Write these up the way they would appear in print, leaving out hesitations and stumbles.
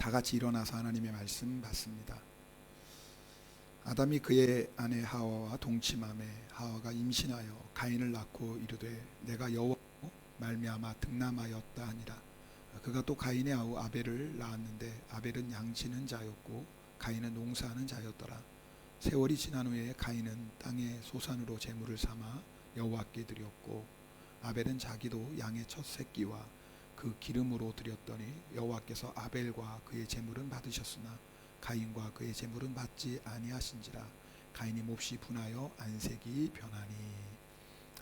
다 같이 일어나서 하나님의 말씀 받습니다. 아담이 그의 아내 하와와 동침함에 하와가 임신하여 가인을 낳고 이르되 내가 여호와로 말미암아 득남하였다 하니라. 그가 또 가인의 아우 아벨을 낳았는데 아벨은 양치는 자였고 가인은 농사하는 자였더라. 세월이 지난 후에 가인은 땅의 소산으로 제물을 삼아 여호와께 드렸고 아벨은 자기도 양의 첫 새끼와 그 기름으로 드렸더니 여호와께서 아벨과 그의 제물은 받으셨으나 가인과 그의 제물은 받지 아니하신지라. 가인이 몹시 분하여 안색이 변하니.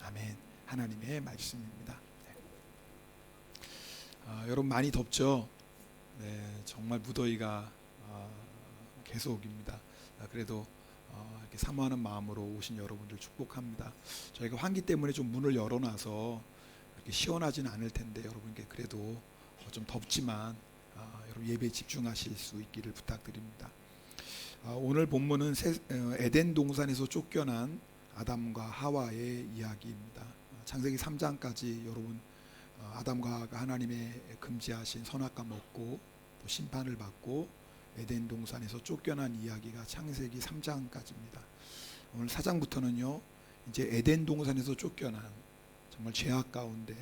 아멘. 하나님의 말씀입니다. 여러분 많이 덥죠? 네, 정말 무더위가 계속입니다. 그래도 이렇게 사모하는 마음으로 오신 여러분들 축복합니다. 저희가 환기 때문에 좀 문을 열어놔서 이렇게 시원하지는 않을 텐데 여러분께 그래도 좀 덥지만 여러분 예배에 집중하실 수 있기를 부탁드립니다. 오늘 본문은 에덴 동산에서 쫓겨난 아담과 하와의 이야기입니다. 창세기 3장까지 여러분 아담과 하와가 하나님의 금지하신 선악과 먹고 또 심판을 받고 에덴 동산에서 쫓겨난 이야기가 창세기 3장까지입니다. 오늘 4장부터는요 이제 에덴 동산에서 쫓겨난 정말 죄악 가운데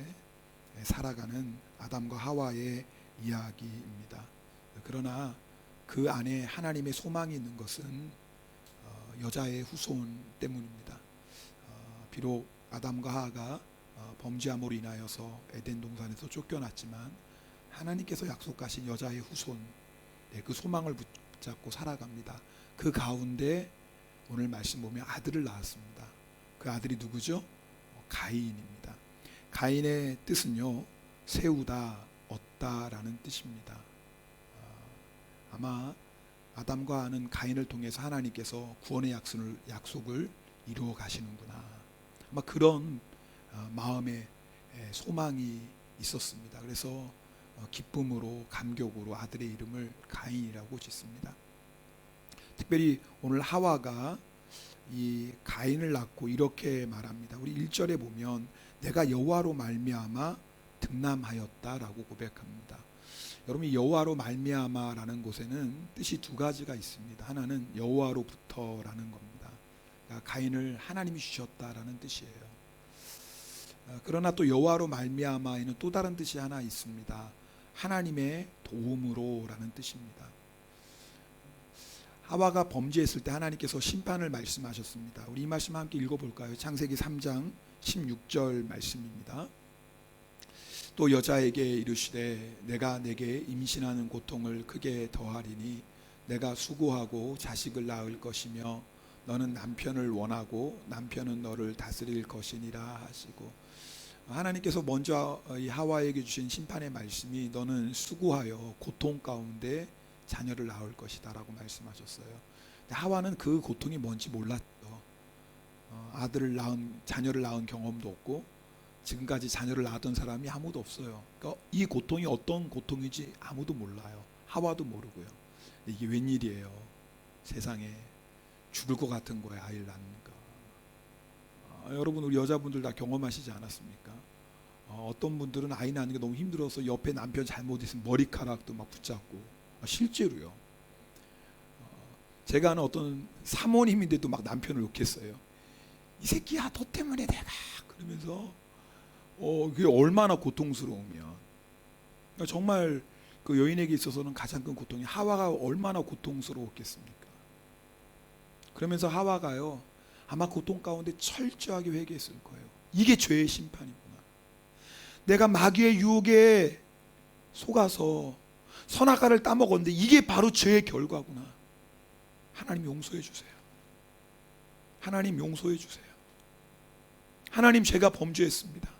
살아가는 아담과 하와의 이야기입니다. 그러나 그 안에 하나님의 소망이 있는 것은 여자의 후손 때문입니다. 비록 아담과 하와가 범죄함으로 인하여서 에덴 동산에서 쫓겨났지만 하나님께서 약속하신 여자의 후손, 그 소망을 붙잡고 살아갑니다. 그 가운데 오늘 말씀 보면 아들을 낳았습니다. 그 아들이 누구죠? 가인입니다. 가인의 뜻은요 세우다, 얻다라는 뜻입니다. 아마 아담과 하와는 가인을 통해서 하나님께서 구원의 약속을 이루어 가시는구나, 아마 그런 마음의 소망이 있었습니다. 그래서 기쁨으로 감격으로 아들의 이름을 가인이라고 짓습니다. 특별히 오늘 하와가 이 가인을 낳고 이렇게 말합니다. 우리 1절에 보면 내가 여호와로 말미암아 득남하였다라고 고백합니다. 여러분 여호와로 말미암아라는 곳에는 뜻이 두 가지가 있습니다. 하나는 여호와로부터라는 겁니다. 그러니까 가인을 하나님이 주셨다라는 뜻이에요. 그러나 또 여호와로 말미암아에는 또 다른 뜻이 하나 있습니다. 하나님의 도움으로라는 뜻입니다. 하와가 범죄했을 때 하나님께서 심판을 말씀하셨습니다. 우리 이 말씀 함께 읽어볼까요? 창세기 3장 16절 말씀입니다. 또 여자에게 이르시되 내가 내게 임신하는 고통을 크게 더하리니 내가 수고하고 자식을 낳을 것이며 너는 남편을 원하고 남편은 너를 다스릴 것이니라 하시고, 하나님께서 먼저 이 하와에게 주신 심판의 말씀이 너는 수고하여 고통 가운데 자녀를 낳을 것이다 라고 말씀하셨어요. 하와는 그 고통이 뭔지 몰랐죠. 자녀를 낳은 경험도 없고 지금까지 자녀를 낳았던 사람이 아무도 없어요. 그러니까 이 고통이 어떤 고통인지 아무도 몰라요. 하와도 모르고요. 이게 웬일이에요. 세상에 죽을 것 같은 거예요. 아이를 낳는 거. 여러분 우리 여자분들 다 경험하시지 않았습니까? 어떤 분들은 아이 낳는 게 너무 힘들어서 옆에 남편 잘못 있으면 머리카락도 막 붙잡고, 실제로요. 제가 아는 어떤 사모님인데도 막 남편을 욕했어요. 이 새끼야 너 때문에 내가, 그러면서 그게 얼마나 고통스러우면, 그러니까 정말 그 여인에게 있어서는 가장 큰 고통이 하와가 얼마나 고통스러웠겠습니까? 그러면서 하와가요 아마 고통 가운데 철저하게 회개했을 거예요. 이게 죄의 심판이구나. 내가 마귀의 유혹에 속아서 선악과를 따먹었는데 이게 바로 죄의 결과구나. 하나님 용서해 주세요. 하나님 용서해 주세요. 하나님 제가 범죄했습니다.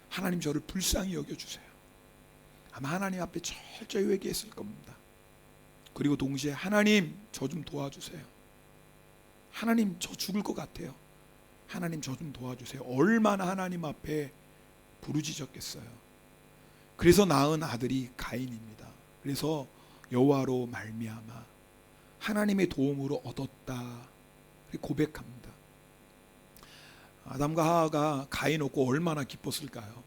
하나님 저를 불쌍히 여겨주세요. 아마 하나님 앞에 철저히 회개했을 겁니다. 그리고 동시에 하나님 저 좀 도와주세요. 하나님 저 죽을 것 같아요. 하나님 저 좀 도와주세요. 얼마나 하나님 앞에 부르짖었겠어요. 그래서 낳은 아들이 가인입니다. 그래서 여호와로 말미암아 하나님의 도움으로 얻었다 고백합니다. 아담과 하와가 가인 얻고 얼마나 기뻤을까요?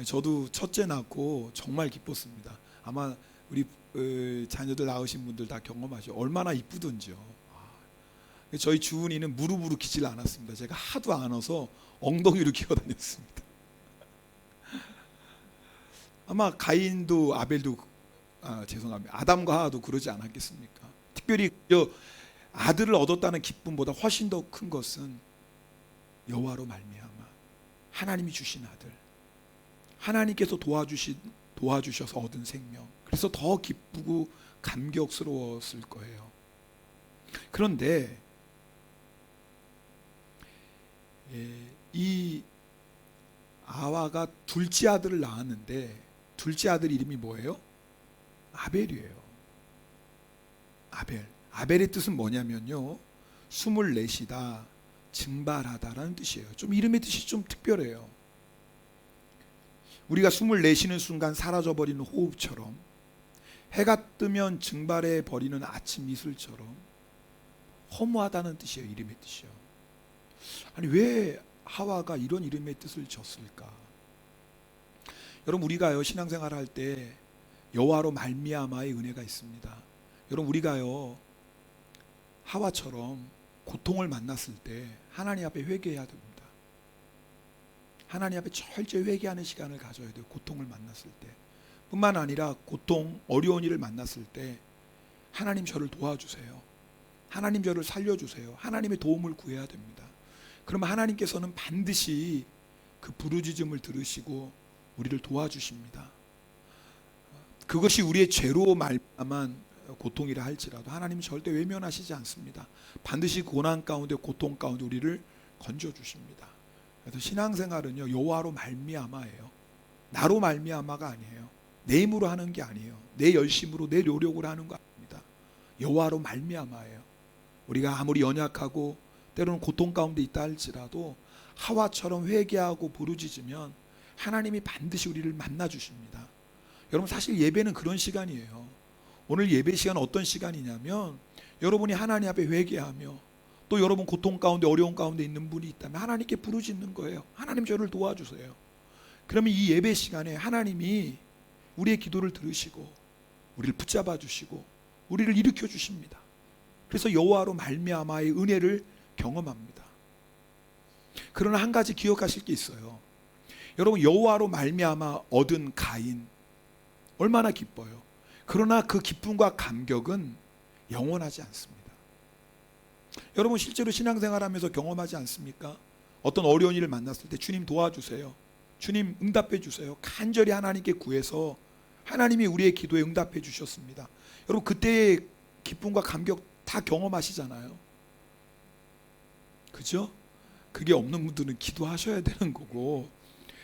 저도 첫째 낳고 정말 기뻤습니다. 아마 우리 자녀들 낳으신 분들 다 경험하죠. 얼마나 이쁘던지요. 저희 주은이는 무릎으로 기질 않았습니다. 제가 하도 안아서 엉덩이로 기어다녔습니다. 아마 가인도 아벨도 죄송합니다. 아담과 하와도 그러지 않았겠습니까? 특별히 아들을 얻었다는 기쁨보다 훨씬 더 큰 것은 여호와로 말미암아 하나님이 주신 아들, 하나님께서 도와주셔서 얻은 생명, 그래서 더 기쁘고 감격스러웠을 거예요. 그런데 이 아와가 둘째 아들을 낳았는데 둘째 아들 이름이 뭐예요? 아벨이에요. 아벨의 뜻은 뭐냐면요, 24이다, 증발하다라는 뜻이에요. 좀 이름의 뜻이 좀 특별해요. 우리가 24시는 순간 사라져버리는 호흡처럼, 해가 뜨면 증발해 버리는 아침 이슬처럼 허무하다는 뜻이에요. 이름의 뜻이요. 아니, 왜 하와가 이런 이름의 뜻을 졌을까? 여러분, 우리가요 신앙생활 할 때 여호와로 말미암아의 은혜가 있습니다. 여러분, 우리가요 하와처럼 고통을 만났을 때 하나님 앞에 회개해야 됩니다. 하나님 앞에 철저히 회개하는 시간을 가져야 돼요. 고통을 만났을 때 뿐만 아니라 고통, 어려운 일을 만났을 때 하나님 저를 도와주세요, 하나님 저를 살려주세요, 하나님의 도움을 구해야 됩니다. 그러면 하나님께서는 반드시 그 부르짖음을 들으시고 우리를 도와주십니다. 그것이 우리의 죄로 말미암은 고통이라 할지라도 하나님은 절대 외면하시지 않습니다. 반드시 고난 가운데, 고통 가운데 우리를 건져주십니다. 그래서 신앙생활은요 여호와로 말미암아예요. 나로 말미암아가 아니에요. 내 힘으로 하는 게 아니에요. 내 열심으로, 내 노력으로 하는 거 아닙니다. 여호와로 말미암아예요. 우리가 아무리 연약하고 때로는 고통 가운데 있다 할지라도 하와처럼 회개하고 부르짖으면 하나님이 반드시 우리를 만나 주십니다. 여러분, 사실 예배는 그런 시간이에요. 오늘 예배 시간 어떤 시간이냐면, 여러분이 하나님 앞에 회개하며 또 여러분 고통 가운데, 어려운 가운데 있는 분이 있다면 하나님께 부르짖는 거예요. 하나님 저를 도와주세요. 그러면 이 예배 시간에 하나님이 우리의 기도를 들으시고 우리를 붙잡아 주시고 우리를 일으켜 주십니다. 그래서 여호와로 말미암아의 은혜를 경험합니다. 그러나 한 가지 기억하실 게 있어요. 여러분, 여호와로 말미암아 얻은 가인 얼마나 기뻐요. 그러나 그 기쁨과 감격은 영원하지 않습니다. 여러분, 실제로 신앙생활하면서 경험하지 않습니까? 어떤 어려운 일을 만났을 때 주님 도와주세요, 주님 응답해 주세요, 간절히 하나님께 구해서 하나님이 우리의 기도에 응답해 주셨습니다. 여러분, 그때의 기쁨과 감격 다 경험하시잖아요. 그죠? 그게 없는 분들은 기도하셔야 되는 거고.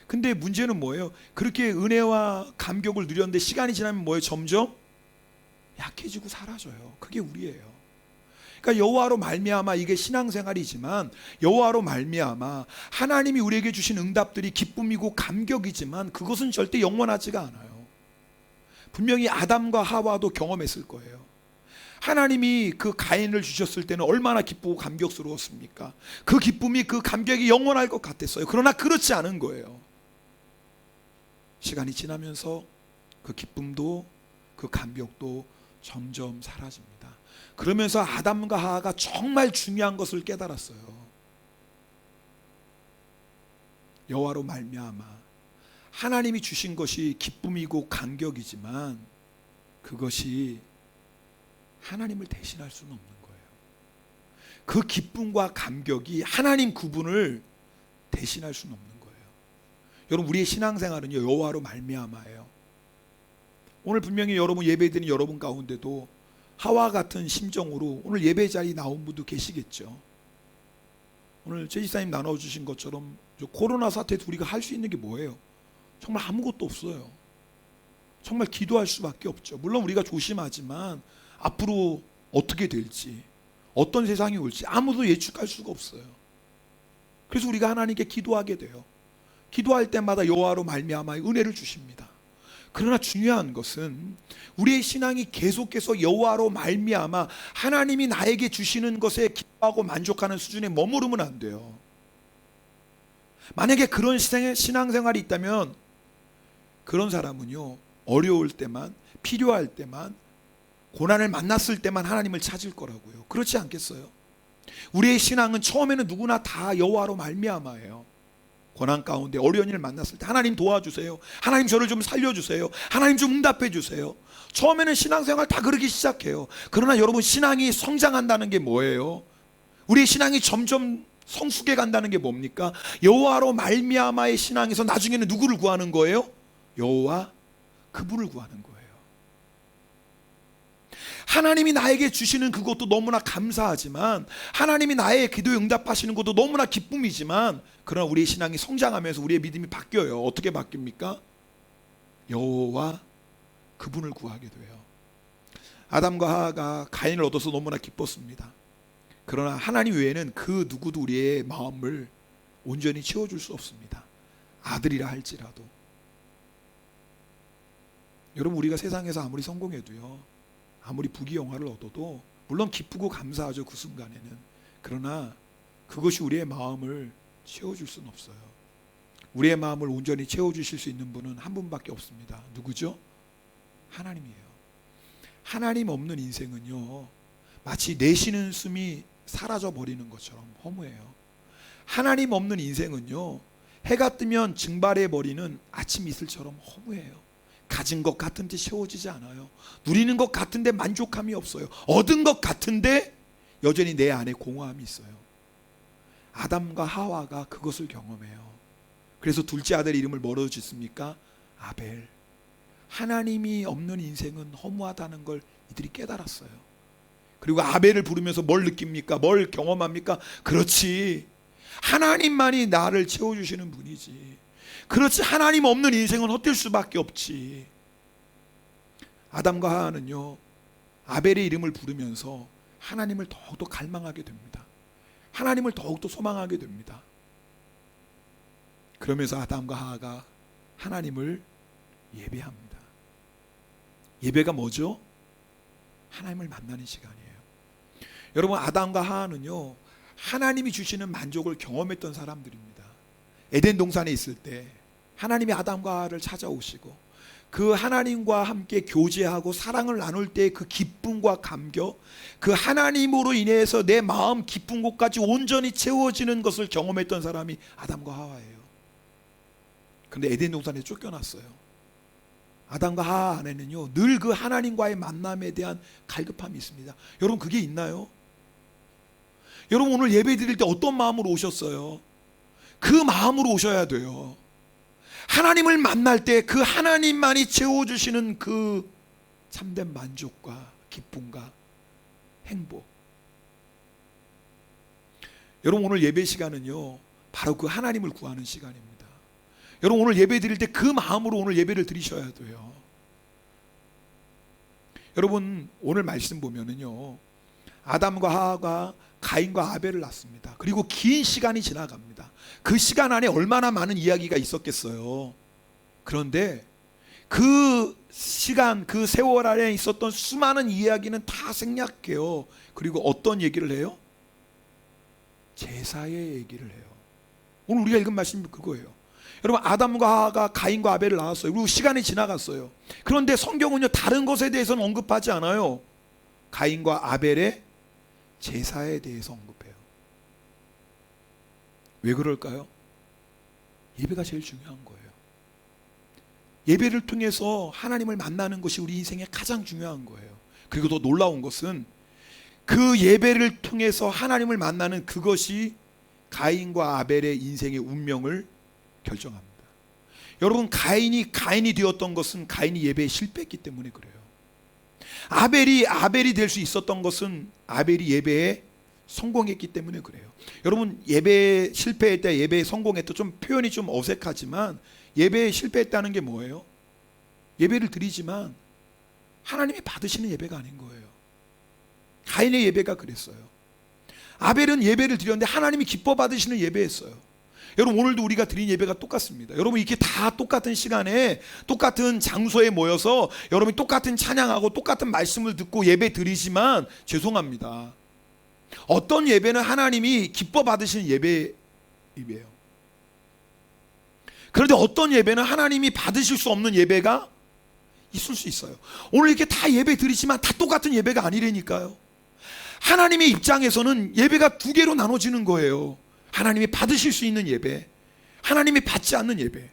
근데 문제는 뭐예요? 그렇게 은혜와 감격을 누렸는데 시간이 지나면 뭐예요? 점점 약해지고 사라져요. 그게 우리예요. 그러니까 여호와로 말미암아, 이게 신앙생활이지만 여호와로 말미암아 하나님이 우리에게 주신 응답들이 기쁨이고 감격이지만 그것은 절대 영원하지가 않아요. 분명히 아담과 하와도 경험했을 거예요. 하나님이 그 가인을 주셨을 때는 얼마나 기쁘고 감격스러웠습니까? 그 기쁨이, 그 감격이 영원할 것 같았어요. 그러나 그렇지 않은 거예요. 시간이 지나면서 그 기쁨도 그 감격도 점점 사라집니다. 그러면서 아담과 하와가 정말 중요한 것을 깨달았어요. 여호와로 말미암아 하나님이 주신 것이 기쁨이고 감격이지만 그것이 하나님을 대신할 수는 없는 거예요. 그 기쁨과 감격이 하나님 그분을 대신할 수는 없는 거예요. 여러분, 우리의 신앙생활은요 여호와로 말미암아예요. 오늘 분명히 여러분 예배드린 여러분 가운데도 하와 같은 심정으로 오늘 예배 자리에 나온 분도 계시겠죠. 오늘 제 집사님 나눠주신 것처럼 코로나 사태에서 우리가 할 수 있는 게 뭐예요? 정말 아무것도 없어요. 정말 기도할 수밖에 없죠. 물론 우리가 조심하지만 앞으로 어떻게 될지, 어떤 세상이 올지 아무도 예측할 수가 없어요. 그래서 우리가 하나님께 기도하게 돼요. 기도할 때마다 여호와로 말미암아 은혜를 주십니다. 그러나 중요한 것은 우리의 신앙이 계속해서 여호와로 말미암아 하나님이 나에게 주시는 것에 기뻐하고 만족하는 수준에 머무르면 안 돼요. 만약에 그런 신앙생활이 있다면 그런 사람은요 어려울 때만 필요할 때만, 고난을 만났을 때만 하나님을 찾을 거라고요. 그렇지 않겠어요? 우리의 신앙은 처음에는 누구나 다 여호와로 말미암아예요. 고난 가운데 어려운 일을 만났을 때 하나님 도와주세요, 하나님 저를 좀 살려주세요, 하나님 좀 응답해 주세요. 처음에는 신앙생활 다 그러기 시작해요. 그러나 여러분, 신앙이 성장한다는 게 뭐예요? 우리의 신앙이 점점 성숙해 간다는 게 뭡니까? 여호와로 말미암아의 신앙에서 나중에는 누구를 구하는 거예요? 여호와, 그분을 구하는 거예요. 하나님이 나에게 주시는 그것도 너무나 감사하지만, 하나님이 나의 기도에 응답하시는 것도 너무나 기쁨이지만, 그러나 우리의 신앙이 성장하면서 우리의 믿음이 바뀌어요. 어떻게 바뀝니까? 여호와, 그분을 구하게 돼요. 아담과 하와가 가인을 얻어서 너무나 기뻤습니다. 그러나 하나님 외에는 그 누구도 우리의 마음을 온전히 채워줄 수 없습니다. 아들이라 할지라도. 여러분, 우리가 세상에서 아무리 성공해도요, 아무리 부귀영화를 얻어도 물론 기쁘고 감사하죠, 그 순간에는. 그러나 그것이 우리의 마음을 채워줄 수는 없어요. 우리의 마음을 온전히 채워주실 수 있는 분은 한 분밖에 없습니다. 누구죠? 하나님이에요. 하나님 없는 인생은요, 마치 내쉬는 숨이 사라져 버리는 것처럼 허무해요. 하나님 없는 인생은요, 해가 뜨면 증발해 버리는 아침 이슬처럼 허무해요. 가진 것 같은데 채워지지 않아요. 누리는 것 같은데 만족함이 없어요. 얻은 것 같은데 여전히 내 안에 공허함이 있어요. 아담과 하와가 그것을 경험해요. 그래서 둘째 아들 이름을 뭐로 짓습니까? 아벨. 하나님이 없는 인생은 허무하다는 걸 이들이 깨달았어요. 그리고 아벨을 부르면서 뭘 느낍니까? 뭘 경험합니까? 그렇지, 하나님만이 나를 채워주시는 분이지. 그렇지, 하나님 없는 인생은 헛될 수밖에 없지. 아담과 하와는요, 아벨의 이름을 부르면서 하나님을 더욱더 갈망하게 됩니다. 하나님을 더욱더 소망하게 됩니다. 그러면서 아담과 하와가 하나님을 예배합니다. 예배가 뭐죠? 하나님을 만나는 시간이에요. 여러분, 아담과 하와는요, 하나님이 주시는 만족을 경험했던 사람들입니다. 에덴 동산에 있을 때 하나님이 아담과 하와를 찾아오시고 그 하나님과 함께 교제하고 사랑을 나눌 때 그 기쁨과 감격, 그 하나님으로 인해서 내 마음 깊은 곳까지 온전히 채워지는 것을 경험했던 사람이 아담과 하와예요. 그런데 에덴 동산에 쫓겨났어요. 아담과 하와 안에는요, 늘 그 하나님과의 만남에 대한 갈급함이 있습니다. 여러분, 그게 있나요? 여러분, 오늘 예배 드릴 때 어떤 마음으로 오셨어요? 그 마음으로 오셔야 돼요. 하나님을 만날 때 그 하나님만이 채워주시는 그 참된 만족과 기쁨과 행복. 여러분, 오늘 예배 시간은요, 바로 그 하나님을 구하는 시간입니다. 여러분, 오늘 예배 드릴 때 그 마음으로 오늘 예배를 드리셔야 돼요. 여러분, 오늘 말씀 보면은요, 아담과 하와가 가인과 아벨을 낳습니다. 그리고 긴 시간이 지나갑니다. 그 시간 안에 얼마나 많은 이야기가 있었겠어요. 그런데 그 시간, 그 세월 안에 있었던 수많은 이야기는 다 생략해요. 그리고 어떤 얘기를 해요? 제사의 얘기를 해요. 오늘 우리가 읽은 말씀이 그거예요. 여러분, 아담과 하와가 가인과 아벨을 낳았어요. 그리고 시간이 지나갔어요. 그런데 성경은요, 다른 것에 대해서는 언급하지 않아요. 가인과 아벨의 제사에 대해서 언급해요. 왜 그럴까요? 예배가 제일 중요한 거예요. 예배를 통해서 하나님을 만나는 것이 우리 인생에 가장 중요한 거예요. 그리고 더 놀라운 것은 그 예배를 통해서 하나님을 만나는 그것이 가인과 아벨의 인생의 운명을 결정합니다. 여러분, 가인이 되었던 것은 가인이 예배에 실패했기 때문에 그래요. 아벨이 될 수 있었던 것은 아벨이 예배에 성공했기 때문에 그래요. 여러분, 예배에 실패했다, 예배에 성공했다, 좀 표현이 좀 어색하지만 예배에 실패했다는 게 뭐예요? 예배를 드리지만 하나님이 받으시는 예배가 아닌 거예요. 가인의 예배가 그랬어요. 아벨은 예배를 드렸는데 하나님이 기뻐 받으시는 예배였어요. 여러분, 오늘도 우리가 드린 예배가 똑같습니다. 여러분, 이렇게 다 똑같은 시간에 똑같은 장소에 모여서 여러분이 똑같은 찬양하고 똑같은 말씀을 듣고 예배 드리지만 죄송합니다. 어떤 예배는 하나님이 기뻐 받으시는 예배예요. 그런데 어떤 예배는 하나님이 받으실 수 없는 예배가 있을 수 있어요. 오늘 이렇게 다 예배 드리지만 다 똑같은 예배가 아니라니까요. 하나님의 입장에서는 예배가 두 개로 나눠지는 거예요. 하나님이 받으실 수 있는 예배, 하나님이 받지 않는 예배.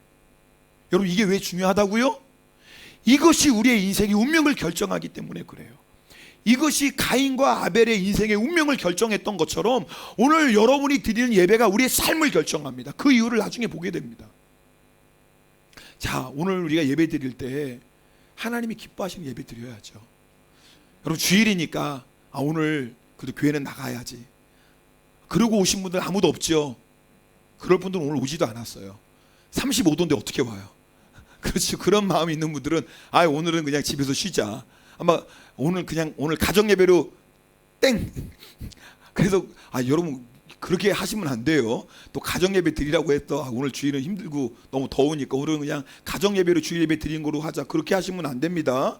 여러분, 이게 왜 중요하다고요? 이것이 우리의 인생의 운명을 결정하기 때문에 그래요. 이것이 가인과 아벨의 인생의 운명을 결정했던 것처럼 오늘 여러분이 드리는 예배가 우리의 삶을 결정합니다. 그 이유를 나중에 보게 됩니다. 자, 오늘 우리가 예배 드릴 때 하나님이 기뻐하시는 예배 드려야죠. 여러분, 주일이니까 오늘 그래도 교회는 나가야지, 그러고 오신 분들 아무도 없죠. 그럴 분들은 오늘 오지도 않았어요. 35도인데 어떻게 와요? 그렇죠. 그런 마음이 있는 분들은 오늘은 그냥 집에서 쉬자, 아마 오늘 가정 예배로 땡. 그래서 여러분, 그렇게 하시면 안 돼요. 또 가정 예배 드리라고 했더 오늘 주일은 힘들고 너무 더우니까 오늘은 그냥 가정 예배로 주일 예배 드리는 거로 하자, 그렇게 하시면 안 됩니다.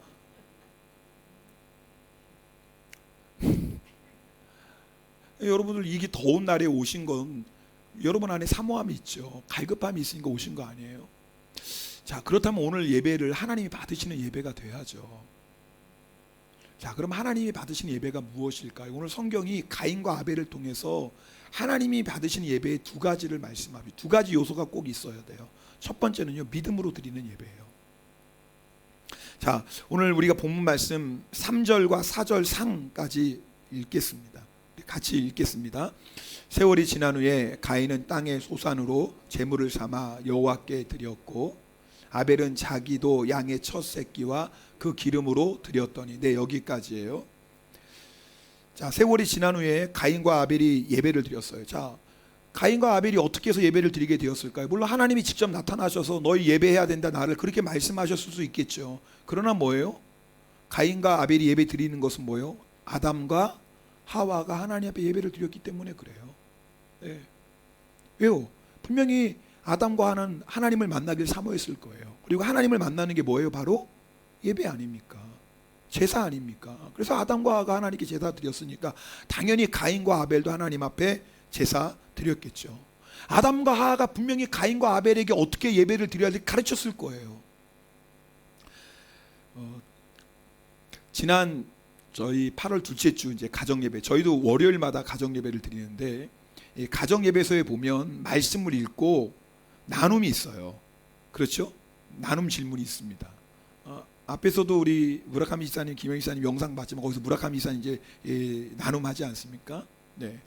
여러분들, 이게 더운 날에 오신 건 여러분 안에 사모함이 있죠. 갈급함이 있으니까 오신 거 아니에요? 자, 그렇다면 오늘 예배를 하나님이 받으시는 예배가 돼야죠. 자, 그럼 하나님이 받으시는 예배가 무엇일까요? 오늘 성경이 가인과 아벨을 통해서 하나님이 받으시는 예배의 두 가지를 말씀합니다. 두 가지 요소가 꼭 있어야 돼요. 첫 번째는요, 믿음으로 드리는 예배예요. 자, 오늘 우리가 본문 말씀 3절과 4절 상까지 읽겠습니다. 같이 읽겠습니다. 세월이 지난 후에 가인은 땅의 소산으로 제물을 삼아 여호와께 드렸고 아벨은 자기도 양의 첫 새끼와 그 기름으로 드렸더니. 네, 여기까지예요. 자, 세월이 지난 후에 가인과 아벨이 예배를 드렸어요. 자, 가인과 아벨이 어떻게 해서 예배를 드리게 되었을까요? 물론 하나님이 직접 나타나셔서 너희 예배해야 된다, 나를, 그렇게 말씀하셨을 수 있겠죠. 그러나 뭐예요? 가인과 아벨이 예배 드리는 것은 뭐예요? 아담과 하와가 하나님 앞에 예배를 드렸기 때문에 그래요. 네. 왜요? 분명히 아담과 하와는 하나님을 만나길 사모했을 거예요. 그리고 하나님을 만나는 게 뭐예요? 바로 예배 아닙니까? 제사 아닙니까? 그래서 아담과 하와가 하나님께 제사 드렸으니까 당연히 가인과 아벨도 하나님 앞에 제사 드렸겠죠. 아담과 하와가 분명히 가인과 아벨에게 어떻게 예배를 드려야 될지 가르쳤을 거예요. 지난 저희 8월 둘째 주 이제 가정 예배, 저희도 월요일마다 가정 예배를 드리는데, 이 가정 예배소에 보면 말씀을 읽고 나눔이 있어요. 그렇죠? 나눔 질문이 있습니다. 앞에서도 우리 무라카미 지사님, 김영희 지사님 영상 봤지만 거기서 무라카미 지사님 이제 나눔하지 않습니까? 네.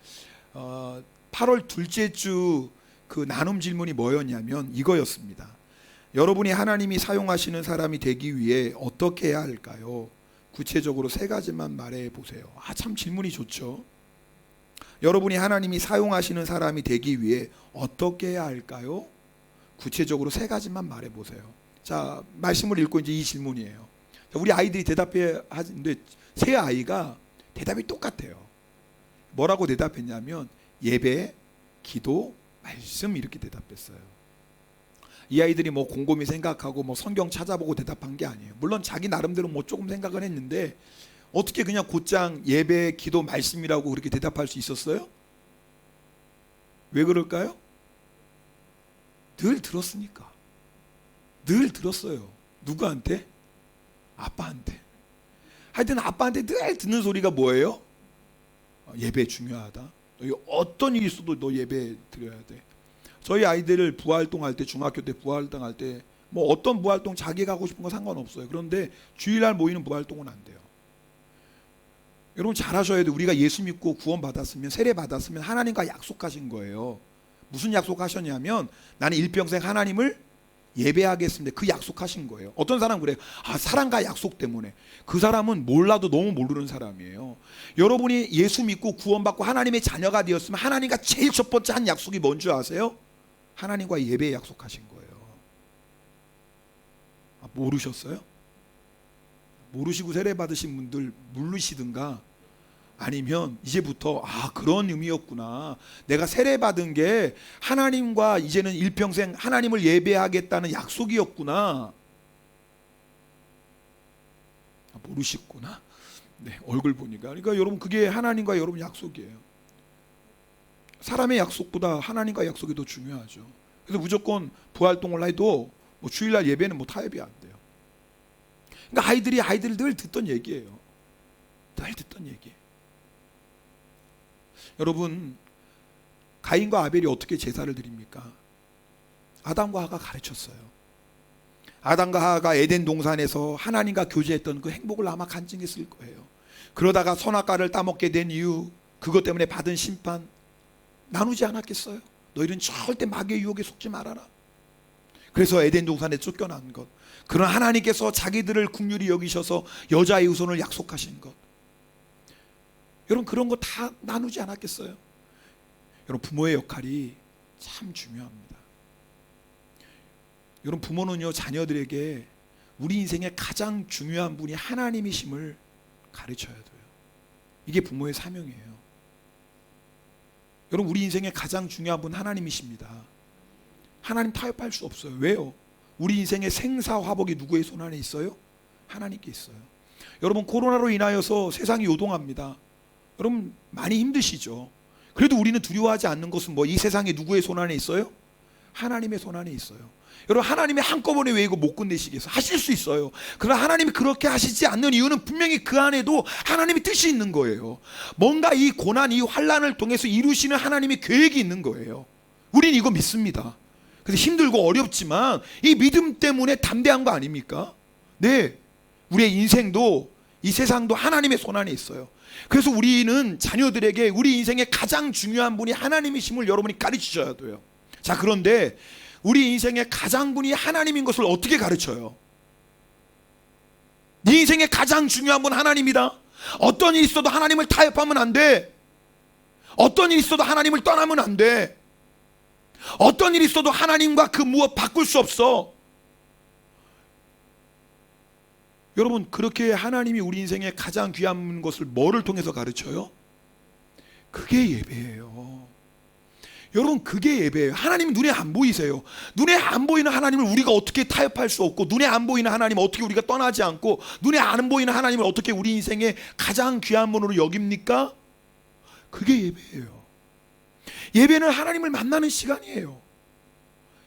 8월 둘째 주 그 나눔 질문이 뭐였냐면 이거였습니다. 여러분이 하나님이 사용하시는 사람이 되기 위해 어떻게 해야 할까요? 구체적으로 세 가지만 말해 보세요. 참 질문이 좋죠. 여러분이 하나님이 사용하시는 사람이 되기 위해 어떻게 해야 할까요? 구체적으로 세 가지만 말해 보세요. 자, 말씀을 읽고 이제 이 질문이에요. 자, 우리 아이들이 대답해 하는데 세 아이가 대답이 똑같아요. 뭐라고 대답했냐면 예배, 기도, 말씀, 이렇게 대답했어요. 이 아이들이 뭐 곰곰이 생각하고 뭐 성경 찾아보고 대답한 게 아니에요. 물론 자기 나름대로 뭐 조금 생각은 했는데 어떻게 그냥 곧장 예배, 기도, 말씀이라고 그렇게 대답할 수 있었어요? 왜 그럴까요? 늘 들었으니까. 늘 들었어요. 누구한테? 아빠한테. 하여튼 아빠한테 늘 듣는 소리가 뭐예요? 예배 중요하다. 어떤 일이 있어도 너 예배 드려야 돼. 저희 아이들을 부활동할 때, 중학교 때 부활동할 때 뭐 어떤 부활동 자기가 하고 싶은 거 상관없어요. 그런데 주일날 모이는 부활동은 안 돼요. 여러분 잘 아셔야 돼요. 우리가 예수 믿고 구원 받았으면, 세례 받았으면 하나님과 약속하신 거예요. 무슨 약속하셨냐면 나는 일평생 하나님을 예배하겠습니다. 그 약속하신 거예요. 어떤 사람은 그래요. 사랑과 약속 때문에. 그 사람은 몰라도 너무 모르는 사람이에요. 여러분이 예수 믿고 구원받고 하나님의 자녀가 되었으면 하나님과 제일 첫 번째 한 약속이 뭔 줄 아세요? 하나님과 예배에 약속하신 거예요. 모르셨어요? 모르시고 세례 받으신 분들 물르시든가, 아니면 이제부터 그런 의미였구나, 내가 세례 받은 게 하나님과 이제는 일평생 하나님을 예배하겠다는 약속이었구나. 모르셨구나. 네, 얼굴 보니까. 그러니까 여러분, 그게 하나님과 여러분 약속이에요. 사람의 약속보다 하나님과 약속이 더 중요하죠. 그래서 무조건 부활동을 해도 뭐 주일날 예배는 뭐 타협이 안 돼요. 그러니까 아이들이 늘 듣던 얘기예요. 늘 듣던 얘기. 여러분, 가인과 아벨이 어떻게 제사를 드립니까? 아담과 하가 가르쳤어요. 아담과 하가 에덴 동산에서 하나님과 교제했던 그 행복을 아마 간증했을 거예요. 그러다가 선악과를 따먹게 된 이유, 그것 때문에 받은 심판 나누지 않았겠어요? 너희는 절대 마귀의 유혹에 속지 말아라. 그래서 에덴 동산에 쫓겨난 것, 그런 하나님께서 자기들을 긍휼히 여기셔서 여자의 후손을 약속하신 것, 여러분 그런 거 다 나누지 않았겠어요? 여러분 부모의 역할이 참 중요합니다. 여러분 부모는요, 자녀들에게 우리 인생의 가장 중요한 분이 하나님이심을 가르쳐야 돼요. 이게 부모의 사명이에요. 여러분 우리 인생의 가장 중요한 분 하나님이십니다. 하나님 타협할 수 없어요. 왜요? 우리 인생의 생사화복이 누구의 손 안에 있어요? 하나님께 있어요. 여러분 코로나로 인하여서 세상이 요동합니다. 여러분 많이 힘드시죠? 그래도 우리는 두려워하지 않는 것은 뭐, 이 세상에 누구의 손 안에 있어요? 하나님의 손 안에 있어요. 여러분 하나님이 한꺼번에 왜 이거 못 끝내시겠어요? 하실 수 있어요. 그러나 하나님이 그렇게 하시지 않는 이유는 분명히 그 안에도 하나님의 뜻이 있는 거예요. 뭔가 이 고난, 이 환난을 통해서 이루시는 하나님의 계획이 있는 거예요. 우린 이거 믿습니다. 그래서 힘들고 어렵지만 이 믿음 때문에 담대한 거 아닙니까? 네, 우리의 인생도 이 세상도 하나님의 손 안에 있어요. 그래서 우리는 자녀들에게 우리 인생의 가장 중요한 분이 하나님이심을 여러분이 가르치셔야 돼요. 자, 그런데 우리 인생의 가장 분이 하나님인 것을 어떻게 가르쳐요? 네 인생의 가장 중요한 분 하나님이다. 어떤 일이 있어도 하나님을 타협하면 안 돼. 어떤 일이 있어도 하나님을 떠나면 안 돼. 어떤 일이 있어도 하나님과 그 무엇 바꿀 수 없어. 여러분 그렇게 하나님이 우리 인생의 가장 귀한 것을 뭐를 통해서 가르쳐요? 그게 예배예요. 여러분 그게 예배예요. 하나님은 눈에 안 보이세요. 눈에 안 보이는 하나님을 우리가 어떻게 타협할 수 없고, 눈에 안 보이는 하나님을 어떻게 우리가 떠나지 않고, 눈에 안 보이는 하나님을 어떻게 우리 인생의 가장 귀한 분으로 여깁니까? 그게 예배예요. 예배는 하나님을 만나는 시간이에요.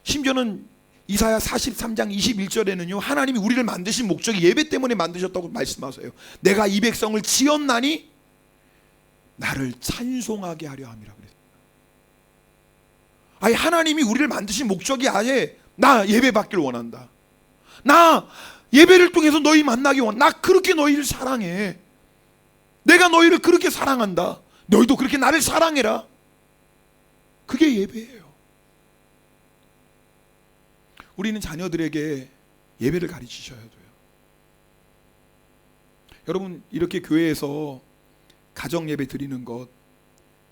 심지어는 이사야 43장 21절에는요 하나님이 우리를 만드신 목적이 예배 때문에 만드셨다고 말씀하세요. 내가 이 백성을 지었나니 나를 찬송하게 하려 함이라 그랬어요. 아니 하나님이 우리를 만드신 목적이 아예 나 예배 받길 원한다. 나 예배를 통해서 너희 만나기 원한다. 나 그렇게 너희를 사랑해. 내가 너희를 그렇게 사랑한다. 너희도 그렇게 나를 사랑해라. 그게 예배예요. 우리는 자녀들에게 예배를 가르치셔야 돼요. 여러분 이렇게 교회에서 가정 예배 드리는 것,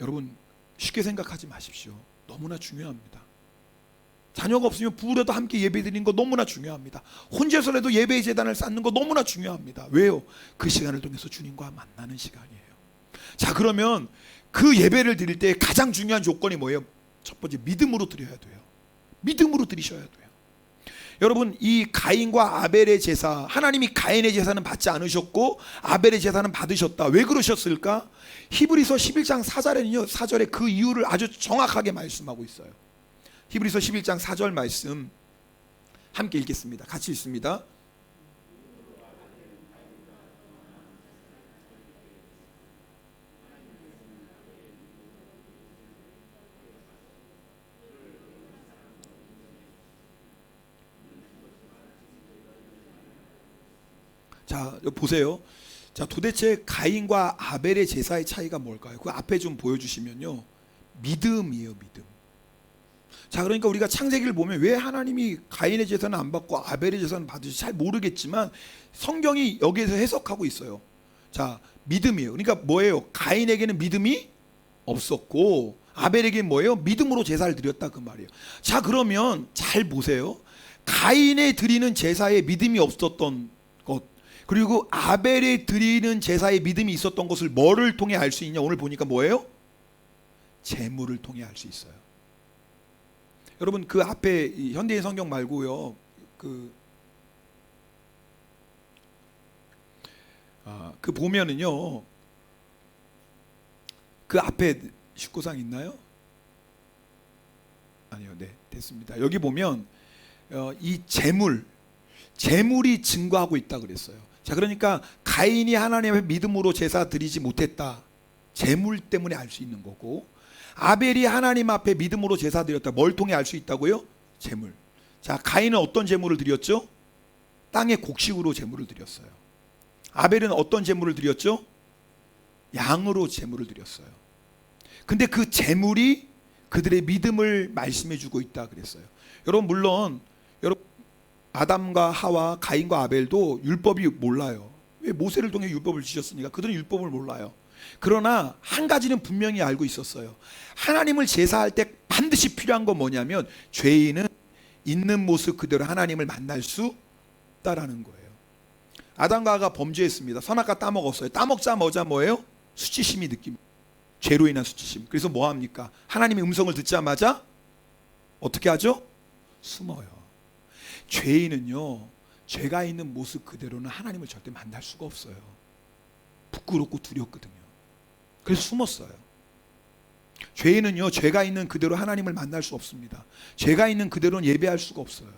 여러분 쉽게 생각하지 마십시오. 너무나 중요합니다. 자녀가 없으면 부부라도 함께 예배 드리는 거 너무나 중요합니다. 혼자서라도 예배의 제단을 쌓는 거 너무나 중요합니다. 왜요? 그 시간을 통해서 주님과 만나는 시간이에요. 자, 그러면 그 예배를 드릴 때 가장 중요한 조건이 뭐예요? 첫 번째, 믿음으로 드려야 돼요. 믿음으로 드리셔야 돼요. 여러분 이 가인과 아벨의 제사, 하나님이 가인의 제사는 받지 않으셨고 아벨의 제사는 받으셨다. 왜 그러셨을까? 히브리서 11장 4절에는요 4절에 그 이유를 아주 정확하게 말씀하고 있어요. 히브리서 11장 4절 말씀 함께 읽겠습니다. 같이 읽습니다. 자, 보세요. 자, 도대체 가인과 아벨의 제사의 차이가 뭘까요? 그 앞에 좀 보여주시면요, 믿음이에요, 믿음. 자, 그러니까 우리가 창세기를 보면 왜 하나님이 가인의 제사는 안 받고 아벨의 제사는 받으시 잘 모르겠지만 성경이 여기에서 해석하고 있어요. 자, 믿음이에요. 그러니까 뭐예요? 가인에게는 믿음이 없었고 아벨에게는 뭐예요? 믿음으로 제사를 드렸다 그 말이에요. 자, 그러면 잘 보세요. 가인에 드리는 제사에 믿음이 없었던 것, 그리고 아벨에 드리는 제사에 믿음이 있었던 것을 뭐를 통해 알 수 있냐? 오늘 보니까 뭐예요? 제물을 통해 알 수 있어요. 여러분 그 앞에 현대인 성경 말고요, 그 보면은요, 그 앞에 19장 있나요? 아니요, 네, 됐습니다. 여기 보면 이 재물이 증거하고 있다 그랬어요. 자, 그러니까 가인이 하나님의 믿음으로 제사 드리지 못했다, 재물 때문에 알 수 있는 거고, 아벨이 하나님 앞에 믿음으로 제사 드렸다, 뭘 통해 알 수 있다고요? 재물. 자, 가인은 어떤 재물을 드렸죠? 땅의 곡식으로 재물을 드렸어요. 아벨은 어떤 재물을 드렸죠? 양으로 재물을 드렸어요. 근데 그 재물이 그들의 믿음을 말씀해 주고 있다 그랬어요. 여러분, 물론 여러분, 아담과 하와, 가인과 아벨도 율법이 몰라요. 왜? 모세를 통해 율법을 주셨으니까 그들은 율법을 몰라요. 그러나 한 가지는 분명히 알고 있었어요. 하나님을 제사할 때 반드시 필요한 건 뭐냐면, 죄인은 있는 모습 그대로 하나님을 만날 수 없다라는 거예요. 아담과 하와가 범죄했습니다. 선악과 따먹었어요. 따먹자마자 뭐예요? 수치심이 느낍니다. 죄로 인한 수치심. 그래서 뭐 합니까? 하나님의 음성을 듣자마자 어떻게 하죠? 숨어요. 죄인은요, 죄가 있는 모습 그대로는 하나님을 절대 만날 수가 없어요. 부끄럽고 두렵거든요. 그래서 숨었어요. 죄인은요, 죄가 있는 그대로 하나님을 만날 수 없습니다. 죄가 있는 그대로는 예배할 수가 없어요.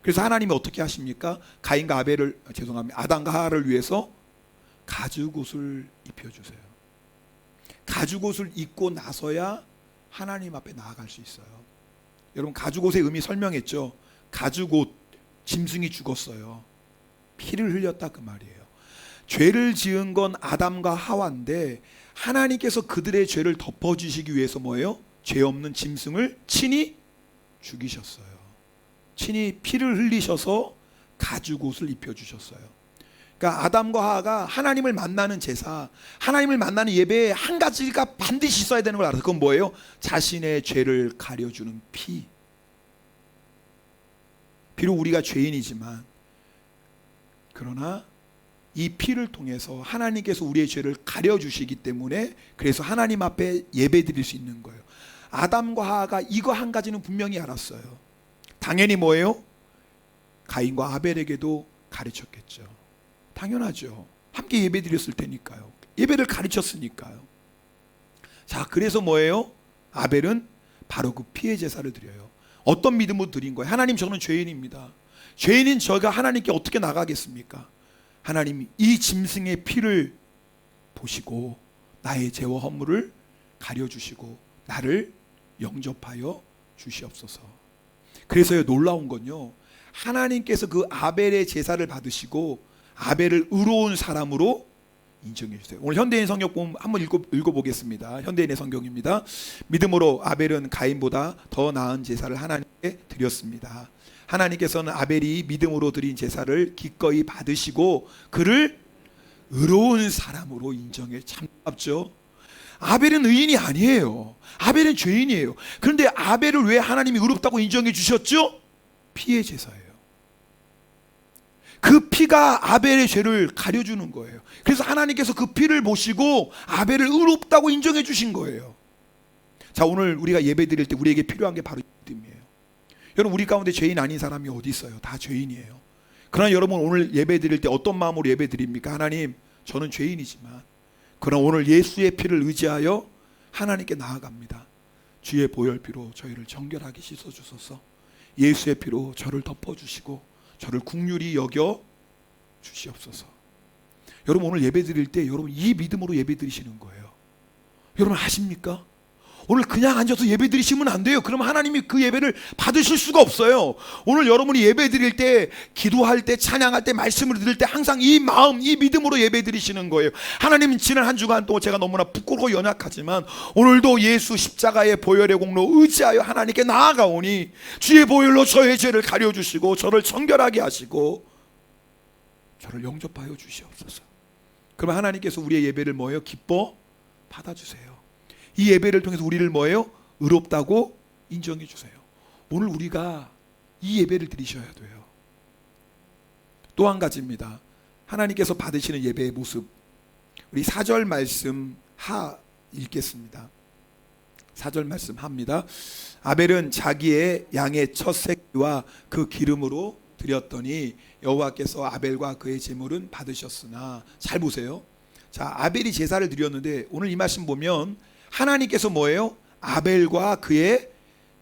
그래서 하나님이 어떻게 하십니까? 가인과 아벨을, 죄송합니다, 아담과 하와를 위해서 가죽옷을 입혀주세요. 가죽옷을 입고 나서야 하나님 앞에 나아갈 수 있어요. 여러분, 가죽옷의 의미 설명했죠. 가죽옷, 짐승이 죽었어요. 피를 흘렸다 그 말이에요. 죄를 지은 건 아담과 하와인데 하나님께서 그들의 죄를 덮어주시기 위해서 뭐예요? 죄 없는 짐승을 친히 죽이셨어요. 친히 피를 흘리셔서 가죽옷을 입혀주셨어요. 그러니까 아담과 하와가 하나님을 만나는 제사, 하나님을 만나는 예배에 한 가지가 반드시 있어야 되는 걸 알아요. 그건 뭐예요? 자신의 죄를 가려주는 피. 비록 우리가 죄인이지만, 그러나 이 피를 통해서 하나님께서 우리의 죄를 가려주시기 때문에, 그래서 하나님 앞에 예배 드릴 수 있는 거예요. 아담과 하와가 이거 한 가지는 분명히 알았어요. 당연히 뭐예요? 가인과 아벨에게도 가르쳤겠죠. 당연하죠. 함께 예배 드렸을 테니까요. 예배를 가르쳤으니까요. 자, 그래서 뭐예요? 아벨은 바로 그 피의 제사를 드려요. 어떤 믿음으로 드린 거예요? 하나님, 저는 죄인입니다. 죄인인 저가 하나님께 어떻게 나가겠습니까? 하나님이 이 짐승의 피를 보시고 나의 죄와 허물을 가려주시고 나를 영접하여 주시옵소서. 그래서요, 놀라운 건요, 하나님께서 그 아벨의 제사를 받으시고 아벨을 의로운 사람으로 인정해 주세요. 오늘 현대인 성경 한번 읽어보겠습니다. 현대인의 성경입니다. 믿음으로 아벨은 가인보다 더 나은 제사를 하나님께 드렸습니다. 하나님께서는 아벨이 믿음으로 드린 제사를 기꺼이 받으시고 그를 의로운 사람으로 인정해. 참 놀랍죠? 아벨은 의인이 아니에요. 아벨은 죄인이에요. 그런데 아벨을 왜 하나님이 의롭다고 인정해 주셨죠? 피의 제사예요. 그 피가 아벨의 죄를 가려주는 거예요. 그래서 하나님께서 그 피를 보시고 아벨을 의롭다고 인정해 주신 거예요. 자, 오늘 우리가 예배 드릴 때 우리에게 필요한 게 바로 믿음이에요. 여러분, 우리 가운데 죄인 아닌 사람이 어디 있어요? 다 죄인이에요. 그러나 여러분, 오늘 예배 드릴 때 어떤 마음으로 예배 드립니까? 하나님, 저는 죄인이지만 그러나 오늘 예수의 피를 의지하여 하나님께 나아갑니다. 주의 보혈피로 저희를 정결하게 씻어주소서. 예수의 피로 저를 덮어주시고 저를 긍휼히 여겨 주시옵소서. 여러분, 오늘 예배 드릴 때 여러분 이 믿음으로 예배 드리시는 거예요. 여러분 아십니까? 오늘 그냥 앉아서 예배 드리시면 안 돼요. 그럼 하나님이 그 예배를 받으실 수가 없어요. 오늘 여러분이 예배 드릴 때, 기도할 때, 찬양할 때, 말씀을 드릴 때 항상 이 마음, 이 믿음으로 예배 드리시는 거예요. 하나님은 지난 한 주간 또 제가 너무나 부끄럽고 연약하지만 오늘도 예수 십자가의 보혈의 공로 의지하여 하나님께 나아가오니 주의 보혈로 저의 죄를 가려주시고 저를 정결하게 하시고 저를 영접하여 주시옵소서. 그러면 하나님께서 우리의 예배를 뭐예요? 기뻐 받아주세요. 이 예배를 통해서 우리를 뭐예요? 의롭다고 인정해 주세요. 오늘 우리가 이 예배를 드리셔야 돼요. 또 한 가지입니다. 하나님께서 받으시는 예배의 모습. 우리 4절 말씀 하 읽겠습니다. 4절 말씀 합니다. 아벨은 자기의 양의 첫 새끼와 그 기름으로 드렸더니 여호와께서 아벨과 그의 제물은 받으셨으나. 잘 보세요. 자, 아벨이 제사를 드렸는데 오늘 이 말씀 보면 하나님께서 뭐예요? 아벨과 그의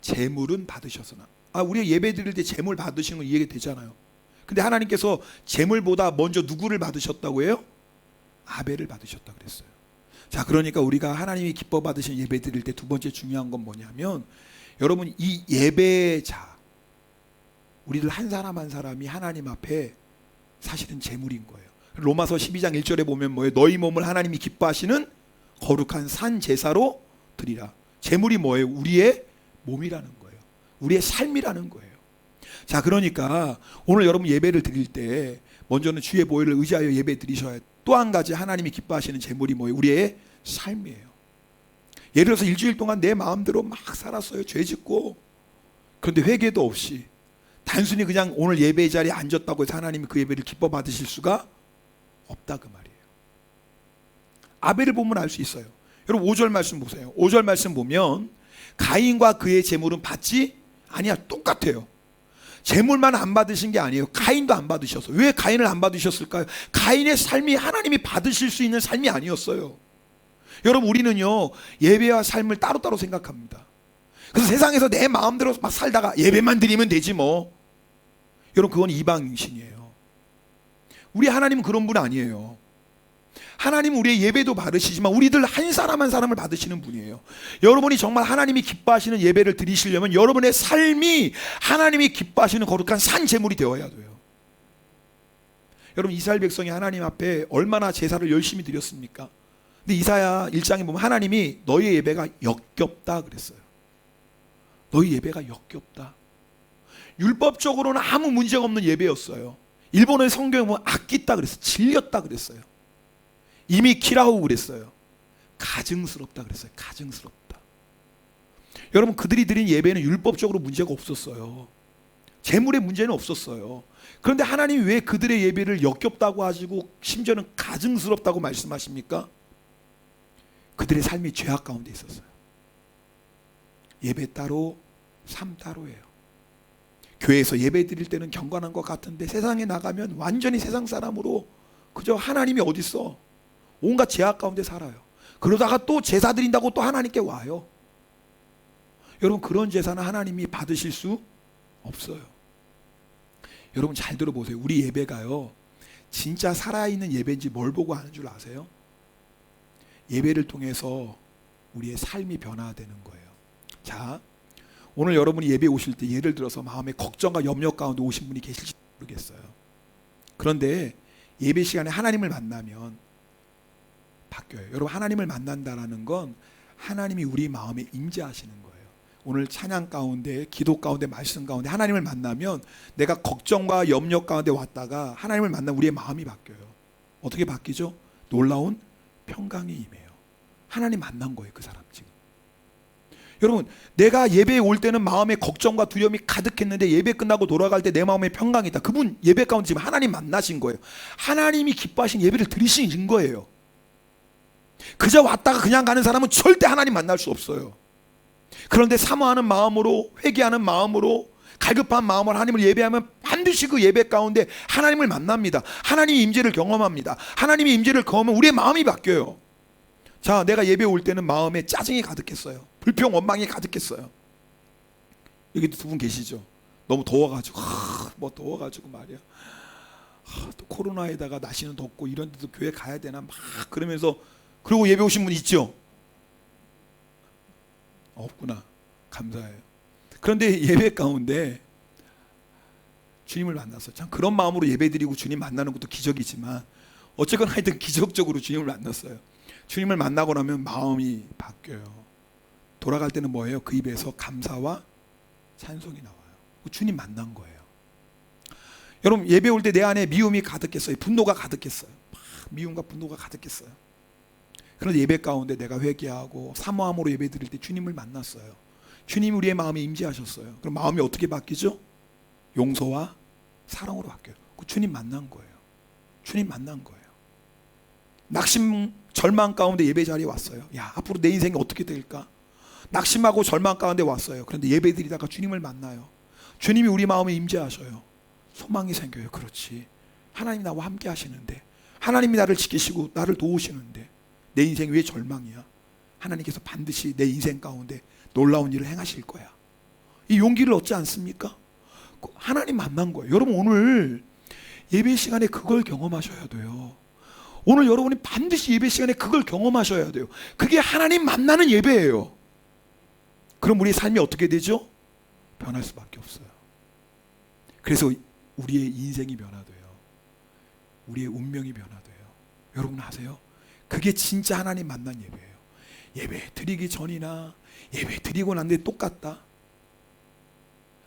제물은 받으셨으나. 우리가 예배 드릴 때 제물 받으시는 건 이해가 되잖아요. 근데 하나님께서 제물보다 먼저 누구를 받으셨다고 해요? 아벨을 받으셨다고 그랬어요. 자, 그러니까 우리가 하나님이 기뻐 받으신 예배 드릴 때 두 번째 중요한 건 뭐냐면, 여러분, 이 예배자, 우리들 한 사람 한 사람이 하나님 앞에 사실은 제물인 거예요. 로마서 12장 1절에 보면 뭐예요? 너희 몸을 하나님이 기뻐하시는 거룩한 산 제사로 드리라. 제물이 뭐예요? 우리의 몸이라는 거예요. 우리의 삶이라는 거예요. 자, 그러니까 오늘 여러분 예배를 드릴 때 먼저는 주의 보혈을 의지하여 예배 드리셔야 해요. 또 한 가지 하나님이 기뻐하시는 제물이 뭐예요? 우리의 삶이에요. 예를 들어서 일주일 동안 내 마음대로 막 살았어요. 죄 짓고. 그런데 회개도 없이 단순히 그냥 오늘 예배 자리에 앉았다고 해서 하나님이 그 예배를 기뻐 받으실 수가 없다, 그 말이에요. 아벨을 보면 알 수 있어요. 여러분 5절 말씀 보세요. 5절 말씀 보면 가인과 그의 제물은 받지 아니야. 똑같아요. 제물만 안 받으신 게 아니에요. 가인도 안 받으셨어요. 왜 가인을 안 받으셨을까요? 가인의 삶이 하나님이 받으실 수 있는 삶이 아니었어요. 여러분, 우리는요 예배와 삶을 따로따로 생각합니다. 그래서 세상에서 내 마음대로 막 살다가 예배만 드리면 되지 뭐. 여러분, 그건 이방신이에요. 우리 하나님은 그런 분 아니에요. 하나님은 우리의 예배도 받으시지만 우리들 한 사람 한 사람을 받으시는 분이에요. 여러분이 정말 하나님이 기뻐하시는 예배를 드리시려면 여러분의 삶이 하나님이 기뻐하시는 거룩한 산 제물이 되어야 돼요. 여러분, 이스라엘 백성이 하나님 앞에 얼마나 제사를 열심히 드렸습니까? 근데 이사야 1장에 보면 하나님이 너희 예배가 역겹다 그랬어요. 너희 예배가 역겹다. 율법적으로는 아무 문제가 없는 예배였어요. 일본의 성경에 보면 아끼다 그랬어요. 질렸다 그랬어요. 이미 키라우 그랬어요. 가증스럽다 그랬어요. 가증스럽다. 여러분, 그들이 드린 예배는 율법적으로 문제가 없었어요. 재물의 문제는 없었어요. 그런데 하나님이 왜 그들의 예배를 역겹다고 하시고 심지어는 가증스럽다고 말씀하십니까? 그들의 삶이 죄악 가운데 있었어요. 예배 따로, 삶 따로예요. 교회에서 예배 드릴 때는 경건한 것 같은데 세상에 나가면 완전히 세상 사람으로 그저 하나님이 어디 있어? 온갖 죄악 가운데 살아요. 그러다가 또 제사 드린다고 또 하나님께 와요. 여러분, 그런 제사는 하나님이 받으실 수 없어요. 여러분 잘 들어보세요. 우리 예배가요 진짜 살아있는 예배인지 뭘 보고 하는 줄 아세요? 예배를 통해서 우리의 삶이 변화되는 거예요. 자, 오늘 여러분이 예배 오실 때 예를 들어서 마음에 걱정과 염려 가운데 오신 분이 계실지 모르겠어요. 그런데 예배 시간에 하나님을 만나면 바뀌어요. 여러분, 하나님을 만난다라는 건 하나님이 우리 마음에 임재하시는 거예요. 오늘 찬양 가운데, 기도 가운데, 말씀 가운데 하나님을 만나면 내가 걱정과 염려 가운데 왔다가 하나님을 만나면 우리의 마음이 바뀌어요. 어떻게 바뀌죠? 놀라운 평강이 임해요. 하나님 만난 거예요, 그 사람 지금. 여러분, 내가 예배에 올 때는 마음에 걱정과 두려움이 가득했는데 예배 끝나고 돌아갈 때 내 마음에 평강이 있다. 그분 예배 가운데 지금 하나님 만나신 거예요. 하나님이 기뻐하신 예배를 드리신 거예요. 그저 왔다가 그냥 가는 사람은 절대 하나님 만날 수 없어요. 그런데 사모하는 마음으로, 회개하는 마음으로, 갈급한 마음으로 하나님을 예배하면 반드시 그 예배 가운데 하나님을 만납니다. 하나님의 임재를 경험합니다. 하나님의 임재를 경험하면 우리의 마음이 바뀌어요. 자, 내가 예배 올 때는 마음에 짜증이 가득했어요. 불평, 원망이 가득했어요. 여기도 두 분 계시죠? 너무 더워가지고, 뭐 더워가지고 말이야. 또 코로나에다가 날씨는 덥고 이런 데도 교회 가야 되나 막 그러면서, 그리고 예배 오신 분 있죠? 없구나. 감사해요. 그런데 예배 가운데 주님을 만났어요. 참 그런 마음으로 예배드리고 주님 만나는 것도 기적이지만 어쨌거나 하여튼 기적적으로 주님을 만났어요. 주님을 만나고 나면 마음이 바뀌어요. 돌아갈 때는 뭐예요? 그 입에서 감사와 찬송이 나와요. 주님 만난 거예요. 여러분, 예배 올 때 내 안에 미움이 가득했어요. 분노가 가득했어요. 미움과 분노가 가득했어요. 그런데 예배 가운데 내가 회개하고 사모함으로 예배 드릴 때 주님을 만났어요. 주님이 우리의 마음에 임재하셨어요. 그럼 마음이 어떻게 바뀌죠? 용서와 사랑으로 바뀌어요. 그 주님 만난 거예요. 주님 만난 거예요. 낙심, 절망 가운데 예배 자리에 왔어요. 야, 앞으로 내 인생이 어떻게 될까? 낙심하고 절망 가운데 왔어요. 그런데 예배 드리다가 주님을 만나요. 주님이 우리 마음에 임재하셔요. 소망이 생겨요. 그렇지. 하나님이 나와 함께 하시는데, 하나님이 나를 지키시고 나를 도우시는데 내 인생이 왜 절망이야? 하나님께서 반드시 내 인생 가운데 놀라운 일을 행하실 거야. 이 용기를 얻지 않습니까? 하나님 만난 거예요. 여러분, 오늘 예배 시간에 그걸 경험하셔야 돼요. 오늘 여러분이 반드시 예배 시간에 그걸 경험하셔야 돼요. 그게 하나님 만나는 예배예요. 그럼 우리의 삶이 어떻게 되죠? 변할 수밖에 없어요. 그래서 우리의 인생이 변화돼요. 우리의 운명이 변화돼요. 여러분 아세요? 그게 진짜 하나님 만난 예배예요. 예배 드리기 전이나 예배 드리고 난 뒤에 똑같다?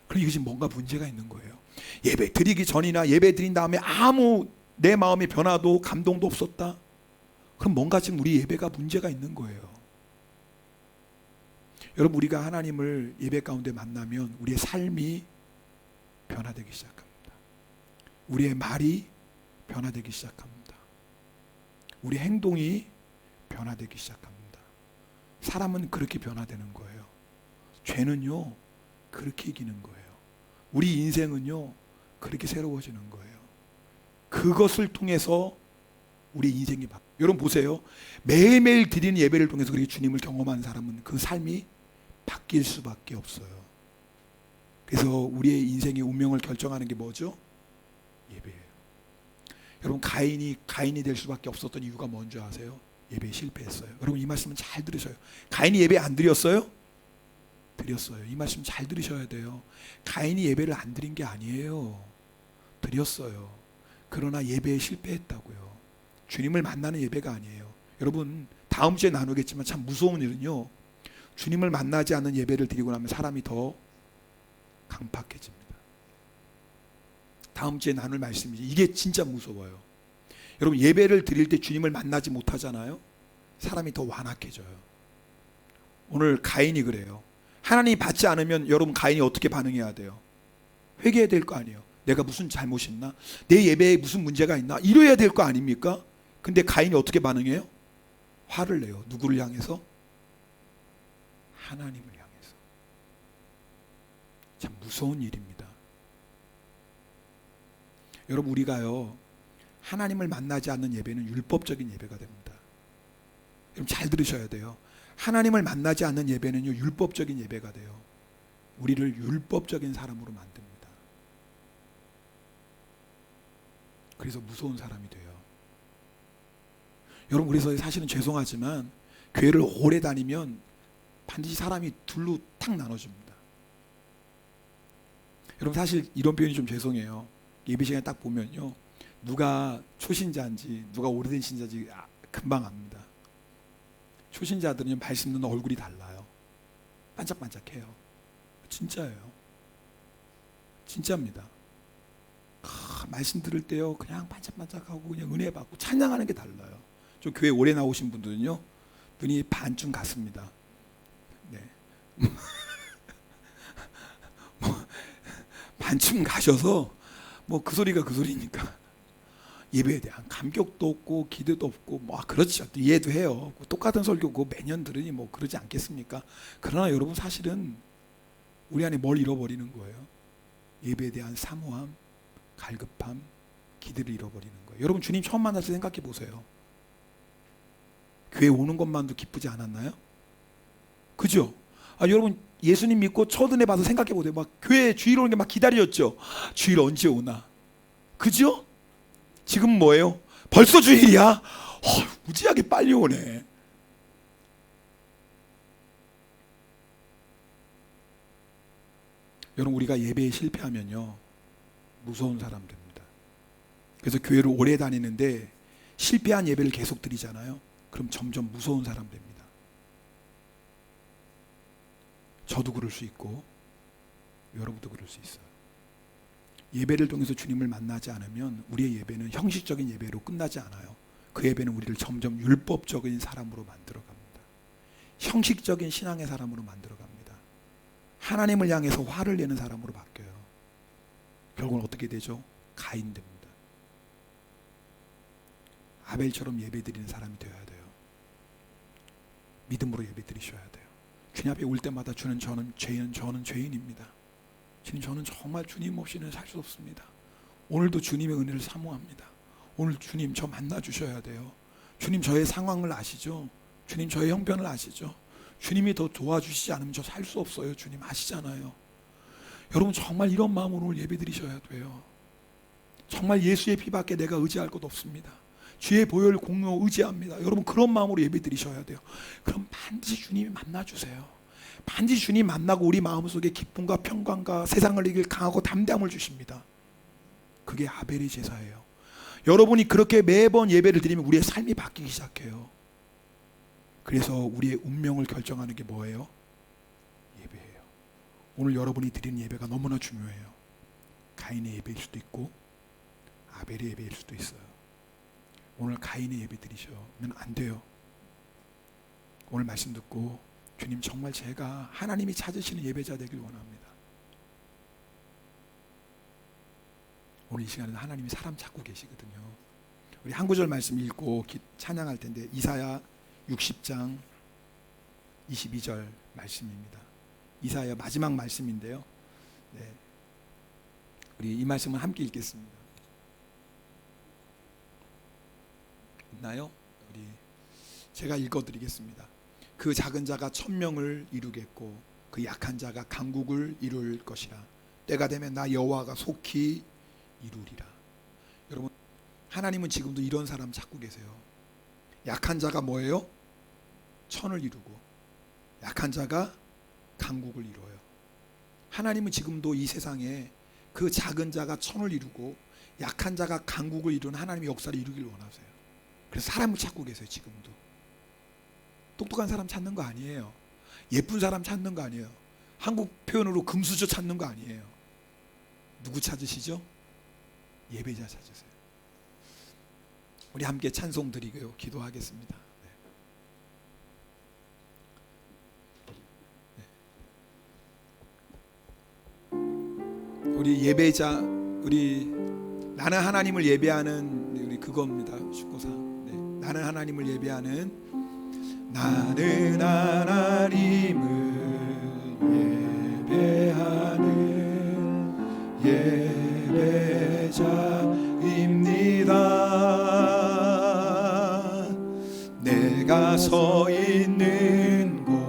그럼 이게 지금 뭔가 문제가 있는 거예요. 예배 드리기 전이나 예배 드린 다음에 아무 내 마음의 변화도 감동도 없었다? 그럼 뭔가 지금 우리 예배가 문제가 있는 거예요. 여러분 우리가 하나님을 예배 가운데 만나면 우리의 삶이 변화되기 시작합니다. 우리의 말이 변화되기 시작합니다. 우리 행동이 변화되기 시작합니다. 사람은 그렇게 변화되는 거예요. 죄는요 그렇게 이기는 거예요. 우리 인생은요 그렇게 새로워지는 거예요. 그것을 통해서 우리 인생이 바뀌어요. 여러분 보세요. 매일매일 드리는 예배를 통해서 그렇게 주님을 경험한 사람은 그 삶이 바뀔 수밖에 없어요. 그래서 우리의 인생의 운명을 결정하는 게 뭐죠? 예배예요. 여러분 가인이 될 수밖에 없었던 이유가 뭔지 아세요? 예배에 실패했어요. 여러분 이 말씀은 잘 들으셔요. 가인이 예배 안 드렸어요? 드렸어요. 이 말씀 잘 들으셔야 돼요. 가인이 예배를 안 드린 게 아니에요. 드렸어요. 그러나 예배에 실패했다고요. 주님을 만나는 예배가 아니에요. 여러분 다음 주에 나누겠지만 참 무서운 일은요, 주님을 만나지 않는 예배를 드리고 나면 사람이 더 강팍해집니다. 다음 주에 나눌 말씀이지. 이게 진짜 무서워요. 여러분 예배를 드릴 때 주님을 만나지 못하잖아요. 사람이 더 완악해져요. 오늘 가인이 그래요. 하나님이 받지 않으면 여러분 가인이 어떻게 반응해야 돼요? 회개해야 될 거 아니에요. 내가 무슨 잘못이 있나? 내 예배에 무슨 문제가 있나? 이래야 될 거 아닙니까? 근데 가인이 어떻게 반응해요? 화를 내요. 누구를 향해서? 하나님을 향해서. 참 무서운 일입니다. 여러분 우리가요 하나님을 만나지 않는 예배는 율법적인 예배가 됩니다. 여러분 잘 들으셔야 돼요. 하나님을 만나지 않는 예배는요 율법적인 예배가 돼요. 우리를 율법적인 사람으로 만듭니다. 그래서 무서운 사람이 돼요. 여러분 그래서 사실은 죄송하지만 교회를 오래 다니면 반드시 사람이 둘로 탁 나눠집니다. 여러분 사실 이런 표현이 좀 죄송해요. 예배 시간에 딱 보면요 누가 초신자인지 누가 오래된 신자인지 금방 압니다. 초신자들은 말씀 듣는 얼굴이 달라요. 반짝반짝해요. 진짜예요. 진짜입니다. 말씀 들을 때요 그냥 반짝반짝하고 그냥 은혜 받고 찬양하는 게 달라요. 좀 교회 오래 나오신 분들은요 눈이 반쯤 갔습니다. 네. 반쯤 가셔서 뭐 그 소리가 그 소리니까 예배에 대한 감격도 없고 기대도 없고 뭐 그렇죠. 이해도 해요. 똑같은 설교 그거 매년 들으니 뭐 그러지 않겠습니까? 그러나 여러분 사실은 우리 안에 뭘 잃어버리는 거예요? 예배에 대한 사모함, 갈급함, 기대를 잃어버리는 거예요. 여러분 주님 처음 만날 때 생각해 보세요. 교회 오는 것만도 기쁘지 않았나요? 그죠? 여러분 예수님 믿고 첫 은혜 봐서 생각해 보세요. 막 교회 주일 오는 게 막 기다렸죠. 주일 언제 오나? 그죠? 지금 뭐예요? 벌써 주일이야? 무지하게 빨리 오네. 여러분 우리가 예배에 실패하면요 무서운 사람 됩니다. 그래서 교회를 오래 다니는데 실패한 예배를 계속 드리잖아요. 그럼 점점 무서운 사람 됩니다. 저도 그럴 수 있고 여러분도 그럴 수 있어요. 예배를 통해서 주님을 만나지 않으면 우리의 예배는 형식적인 예배로 끝나지 않아요. 그 예배는 우리를 점점 율법적인 사람으로 만들어갑니다. 형식적인 신앙의 사람으로 만들어갑니다. 하나님을 향해서 화를 내는 사람으로 바뀌어요. 결국은 어떻게 되죠? 가인 됩니다. 아벨처럼 예배드리는 사람이 되어야 돼요. 믿음으로 예배드리셔야 돼요. 주님 앞에 올 때마다 저는 죄인입니다. 주님 저는 정말 주님 없이는 살 수 없습니다. 오늘도 주님의 은혜를 사모합니다. 오늘 주님 저 만나 주셔야 돼요. 주님 저의 상황을 아시죠? 주님 저의 형편을 아시죠? 주님이 더 도와주시지 않으면 저 살 수 없어요. 주님 아시잖아요. 여러분 정말 이런 마음으로 오늘 예배 드리셔야 돼요. 정말 예수의 피밖에 내가 의지할 것 없습니다. 주의 보혈 공로 의지합니다. 여러분 그런 마음으로 예배 드리셔야 돼요. 그럼 반드시 주님이 만나주세요. 반드시 주님 만나고 우리 마음속에 기쁨과 평강과 세상을 이길 강하고 담대함을 주십니다. 그게 아벨의 제사예요. 여러분이 그렇게 매번 예배를 드리면 우리의 삶이 바뀌기 시작해요. 그래서 우리의 운명을 결정하는 게 뭐예요? 예배예요. 오늘 여러분이 드리는 예배가 너무나 중요해요. 가인의 예배일 수도 있고 아벨의 예배일 수도 있어요. 오늘 가인의 예배 드리시면 안 돼요. 오늘 말씀 듣고 주님 정말 제가 하나님이 찾으시는 예배자 되길 원합니다. 오늘 이 시간에는 하나님이 사람 찾고 계시거든요. 우리 한 구절 말씀 읽고 찬양할 텐데 이사야 60장 22절 말씀입니다. 이사야 마지막 말씀인데요. 네. 우리 이 말씀을 함께 읽겠습니다. 있나요? 우리 제가 읽어드리겠습니다. 그 작은 자가 1000명을 이루겠고 그 약한 자가 강국을 이룰 것이라. 때가 되면 나 여호와가 속히 이루리라. 여러분 하나님은 지금도 이런 사람 찾고 계세요. 약한 자가 뭐예요? 1000을 이루고 약한 자가 강국을 이뤄요. 하나님은 지금도 이 세상에 그 작은 자가 1000을 이루고 약한 자가 강국을 이루는 하나님의 역사를 이루길 원하세요. 그래서 사람을 찾고 계세요. 지금도 똑똑한 사람 찾는 거 아니에요. 예쁜 사람 찾는 거 아니에요. 한국 표현으로 금수저 찾는 거 아니에요. 누구 찾으시죠? 예배자 찾으세요. 우리 함께 찬송 드리고요 기도하겠습니다. 우리 예배자, 우리 나는 하나님을 예배하는 우리 그겁니다. 19사. 나는 하나님을 예배하는, 나는 하나님을 예배하는 예배자입니다. 내가 서 있는 곳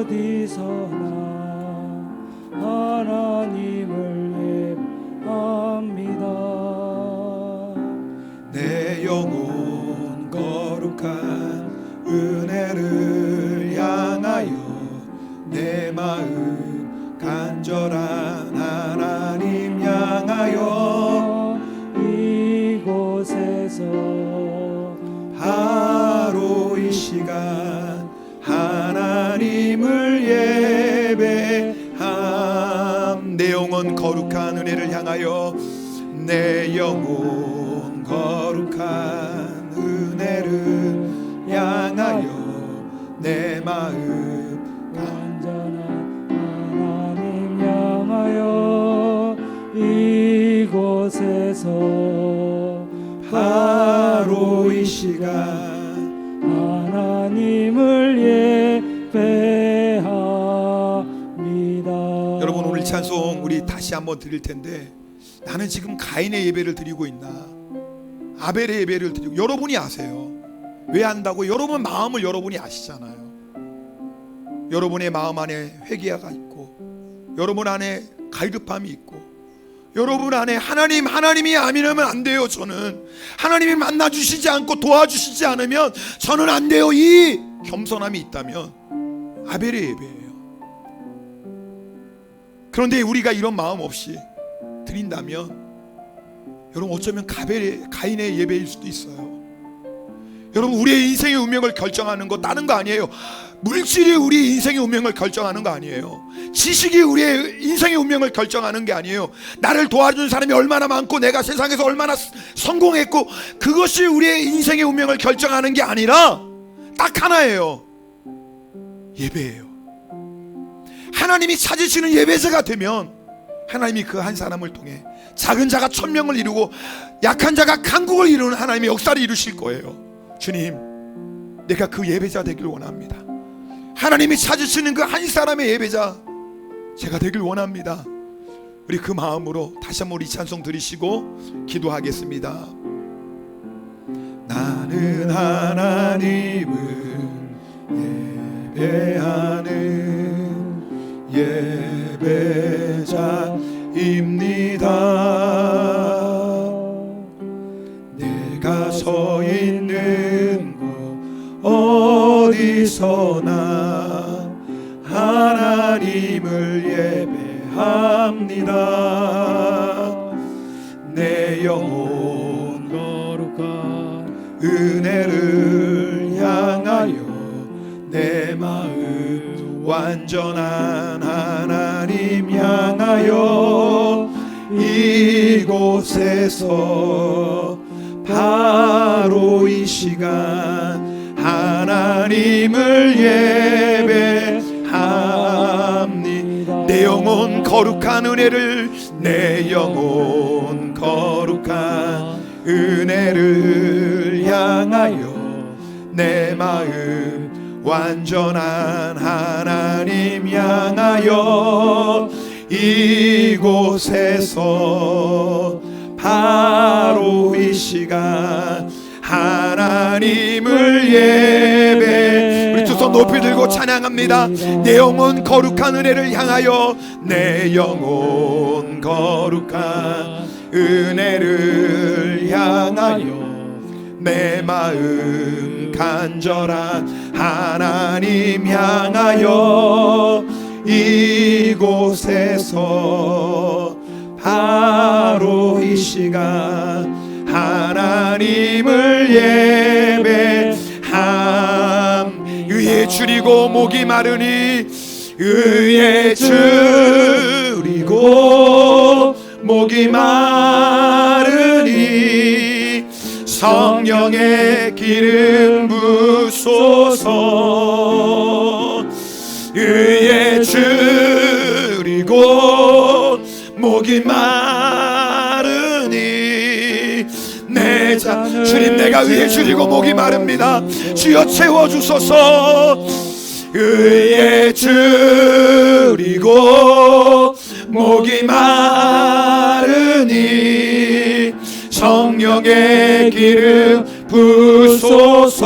어디서나 하나님을 예배합니다. 내 영혼 거룩한 은혜를 향하여 내 마음 간절한 하나님 향하여 이곳에서 바로 이 시간 하나님을 예배함. 내 영혼 거룩한 은혜를 향하여 내 영혼 거룩한 은혜를 향하여 내 마음 간절한 하나님 향하여 이곳에서 바로 이 시간 하나님을 예배합니다. 여러분 오늘 찬송 우리 다시 한번 드릴 텐데, 나는 지금 가인의 예배를 드리고 있나 아벨의 예배를 드리고, 여러분이 아세요. 왜 안다고? 여러분 마음을 여러분이 아시잖아요. 여러분의 마음 안에 회개가 있고 여러분 안에 갈급함이 있고 여러분 안에 하나님이 아니면 안 돼요. 저는 하나님이 만나주시지 않고 도와주시지 않으면 저는 안 돼요. 이 겸손함이 있다면 아벨의 예배예요. 그런데 우리가 이런 마음 없이 드린다면 여러분 어쩌면 가인의 예배일 수도 있어요. 여러분 우리의 인생의 운명을 결정하는 거 다른 거 아니에요. 물질이 우리 인생의 운명을 결정하는 거 아니에요. 지식이 우리의 인생의 운명을 결정하는 게 아니에요. 나를 도와준 사람이 얼마나 많고 내가 세상에서 얼마나 성공했고 그것이 우리의 인생의 운명을 결정하는 게 아니라 딱 하나예요. 예배예요. 하나님이 찾으시는 예배자가 되면 하나님이 그 한 사람을 통해 작은 자가 1000명을 이루고 약한 자가 강국을 이루는 하나님의 역사를 이루실 거예요. 주님, 내가 그 예배자 되길 원합니다. 하나님이 찾으시는 그 한 사람의 예배자 제가 되길 원합니다. 우리 그 마음으로 다시 한번 우리 찬송 드리시고 기도하겠습니다. 나는 하나님을 예배하는 예배자입니다. 어디서나 하나님을 예배합니다. 내 영혼 거룩한 은혜를 향하여 내 마음 완전한 하나님 향하여 이곳에서 바로 이 시간 하나님을 예배합니다. 내 영혼 거룩한 은혜를 내 영혼 거룩한 은혜를 향하여 내 마음 완전한 하나님 향하여 이곳에서 바로 이 시간 하나님을 예배. 우리 두 손 높이 들고 찬양합니다. 내 영혼 거룩한 은혜를 향하여 내 영혼 거룩한 은혜를 향하여 내 마음 간절한 하나님 향하여 이곳에서 바로 이 시간 하나님을 예배함. 의에 줄이고 목이 마르니 의에 줄이고 목이 마르니 성령의 기름 부소서. 의에 줄이고 목이 마르니 내 자 주님 내가 의에 줄이고 목이 마릅니다. 주여 채워주소서. 의에 줄이고 목이 마르니 성령의 기름 부소서.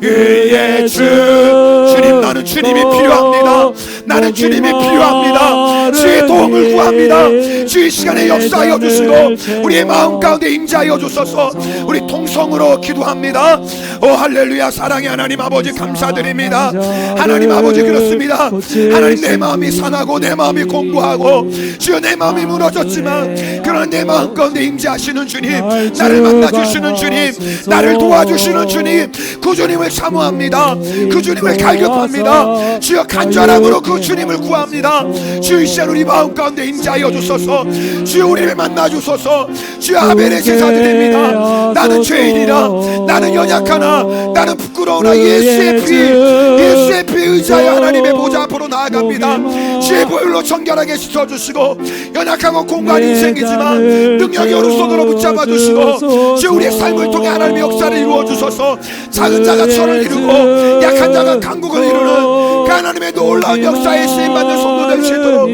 의에 주님 나는 주님이 필요합니다. 나는 주님이 필요합니다. 주의 도움을 구합니다. 주의 시간에 역사하여 주시고 우리의 마음 가운데 임재하여 주소서. 우리 통성으로 기도합니다. 오 할렐루야. 사랑의 하나님 아버지 감사드립니다. 하나님 아버지 그렇습니다. 하나님 내 마음이 상하고 내 마음이 공고하고 주여 내 마음이 무너졌지만 그러나 내 마음 가운데 임재하시는 주님, 나를 만나주시는 주님, 나를 도와주시는 주님, 그 주님을 사모합니다. 그 주님을 갈급합니다. 주여 간절함으로 그 주님을 구합니다. 주여 이 시간 우리 마음 가운데 임재하여 주소서. 주여 우리를 만나주소서. 주여 아벨의 제사 드립니다. 나는 죄인이라, 나는 연약하나, 나는 부끄러우나 예수의 피 의지하여 하나님의 보좌 앞으로 나아갑니다. 주의 보혈로 정결하게 씻어주시고 연약하고 공고한 인생이지만 능력의 오른손으로 붙잡아주시고 주여 우리의 삶을 통해 하나님의 역사를 이루어주소서. 작은 자가 천을 이루고 약한 자가 강국을 이루는 그 하나님의 놀라운 역사에 쓰임받는 성도 될 수 있도록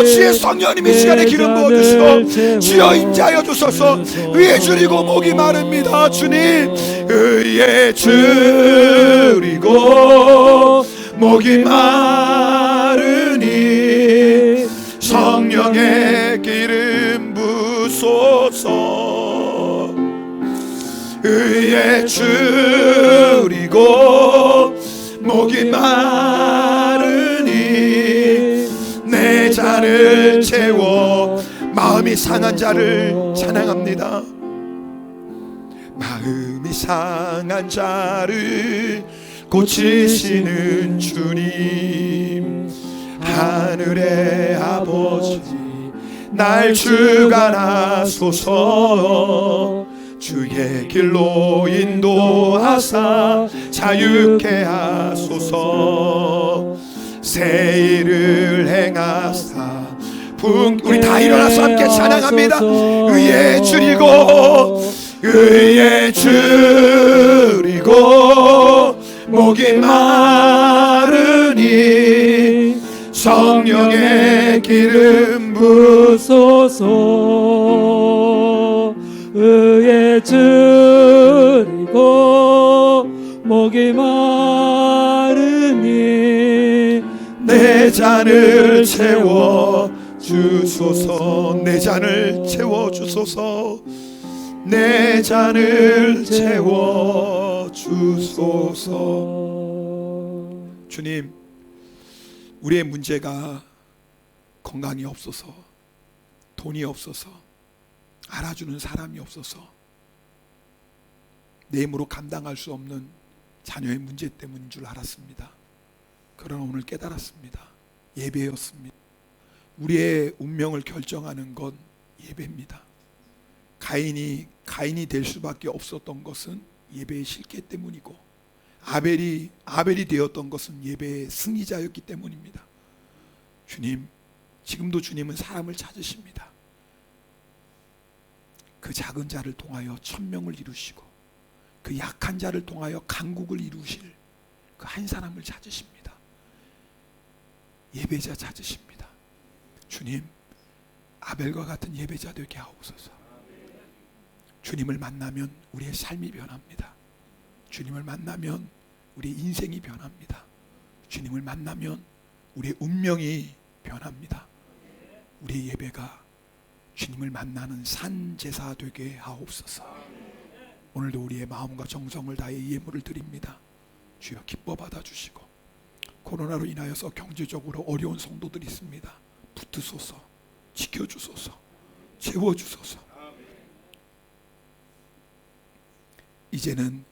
주의 성령님이 시간에 기름 부어주시고 주여 임재하여 주소서. 의에 줄이고 목이 마릅니다. 주님 의에 줄이고 목이 마르니 성령의 기름 부소서. 의에 줄이고 목이 마르니 내 잔을 채워. 마음이 상한 자를 찬양합니다. 마음이 상한 자를 고치시는 주님, 하늘의 아버지 날 주관하소서. 주의 길로 인도하사 자유케 하소서. 새 일을 행하사 우리 다 일어나서 함께 찬양합니다. 의에 줄이고 의에 줄이고 목이 마르니 성령의 기름 부소서. 의에 줄이고 목이 마르니 내 잔을 채워 주소서. 내 잔을 채워 주소서. 내 잔을 채워 주소서. 주님, 우리의 문제가 건강이 없어서, 돈이 없어서, 알아주는 사람이 없어서, 내 힘으로 감당할 수 없는 자녀의 문제 때문인 줄 알았습니다. 그러나 오늘 깨달았습니다. 예배였습니다. 우리의 운명을 결정하는 건 예배입니다. 가인이 될 수밖에 없었던 것은 예배의 실패 때문이고, 아벨이 되었던 것은 예배의 승리자였기 때문입니다. 주님, 지금도 주님은 사람을 찾으십니다. 그 작은 자를 통하여 천명을 이루시고, 그 약한 자를 통하여 강국을 이루실 그 한 사람을 찾으십니다. 예배자 찾으십니다. 주님, 아벨과 같은 예배자 되게 하옵소서. 주님을 만나면 우리의 삶이 변합니다. 주님을 만나면 우리의 인생이 변합니다. 주님을 만나면 우리의 운명이 변합니다. 우리의 예배가 주님을 만나는 산제사 되게 하옵소서. 오늘도 우리의 마음과 정성을 다해 예물을 드립니다. 주여 기뻐 받아주시고, 코로나로 인하여서 경제적으로 어려운 성도들이 있습니다. 붙으소서, 지켜주소서, 채워주소서. 이제는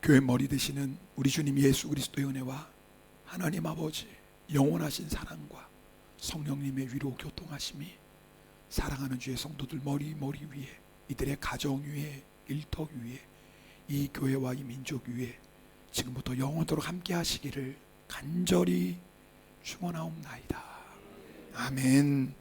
교회 머리 되시는 우리 주님 예수 그리스도의 은혜와 하나님 아버지 영원하신 사랑과 성령님의 위로 교통하심이 사랑하는 주의 성도들 머리 위에, 이들의 가정 위에, 일터 위에, 이 교회와 이 민족 위에 지금부터 영원토록 함께 하시기를 간절히 축원하옵나이다. 아멘.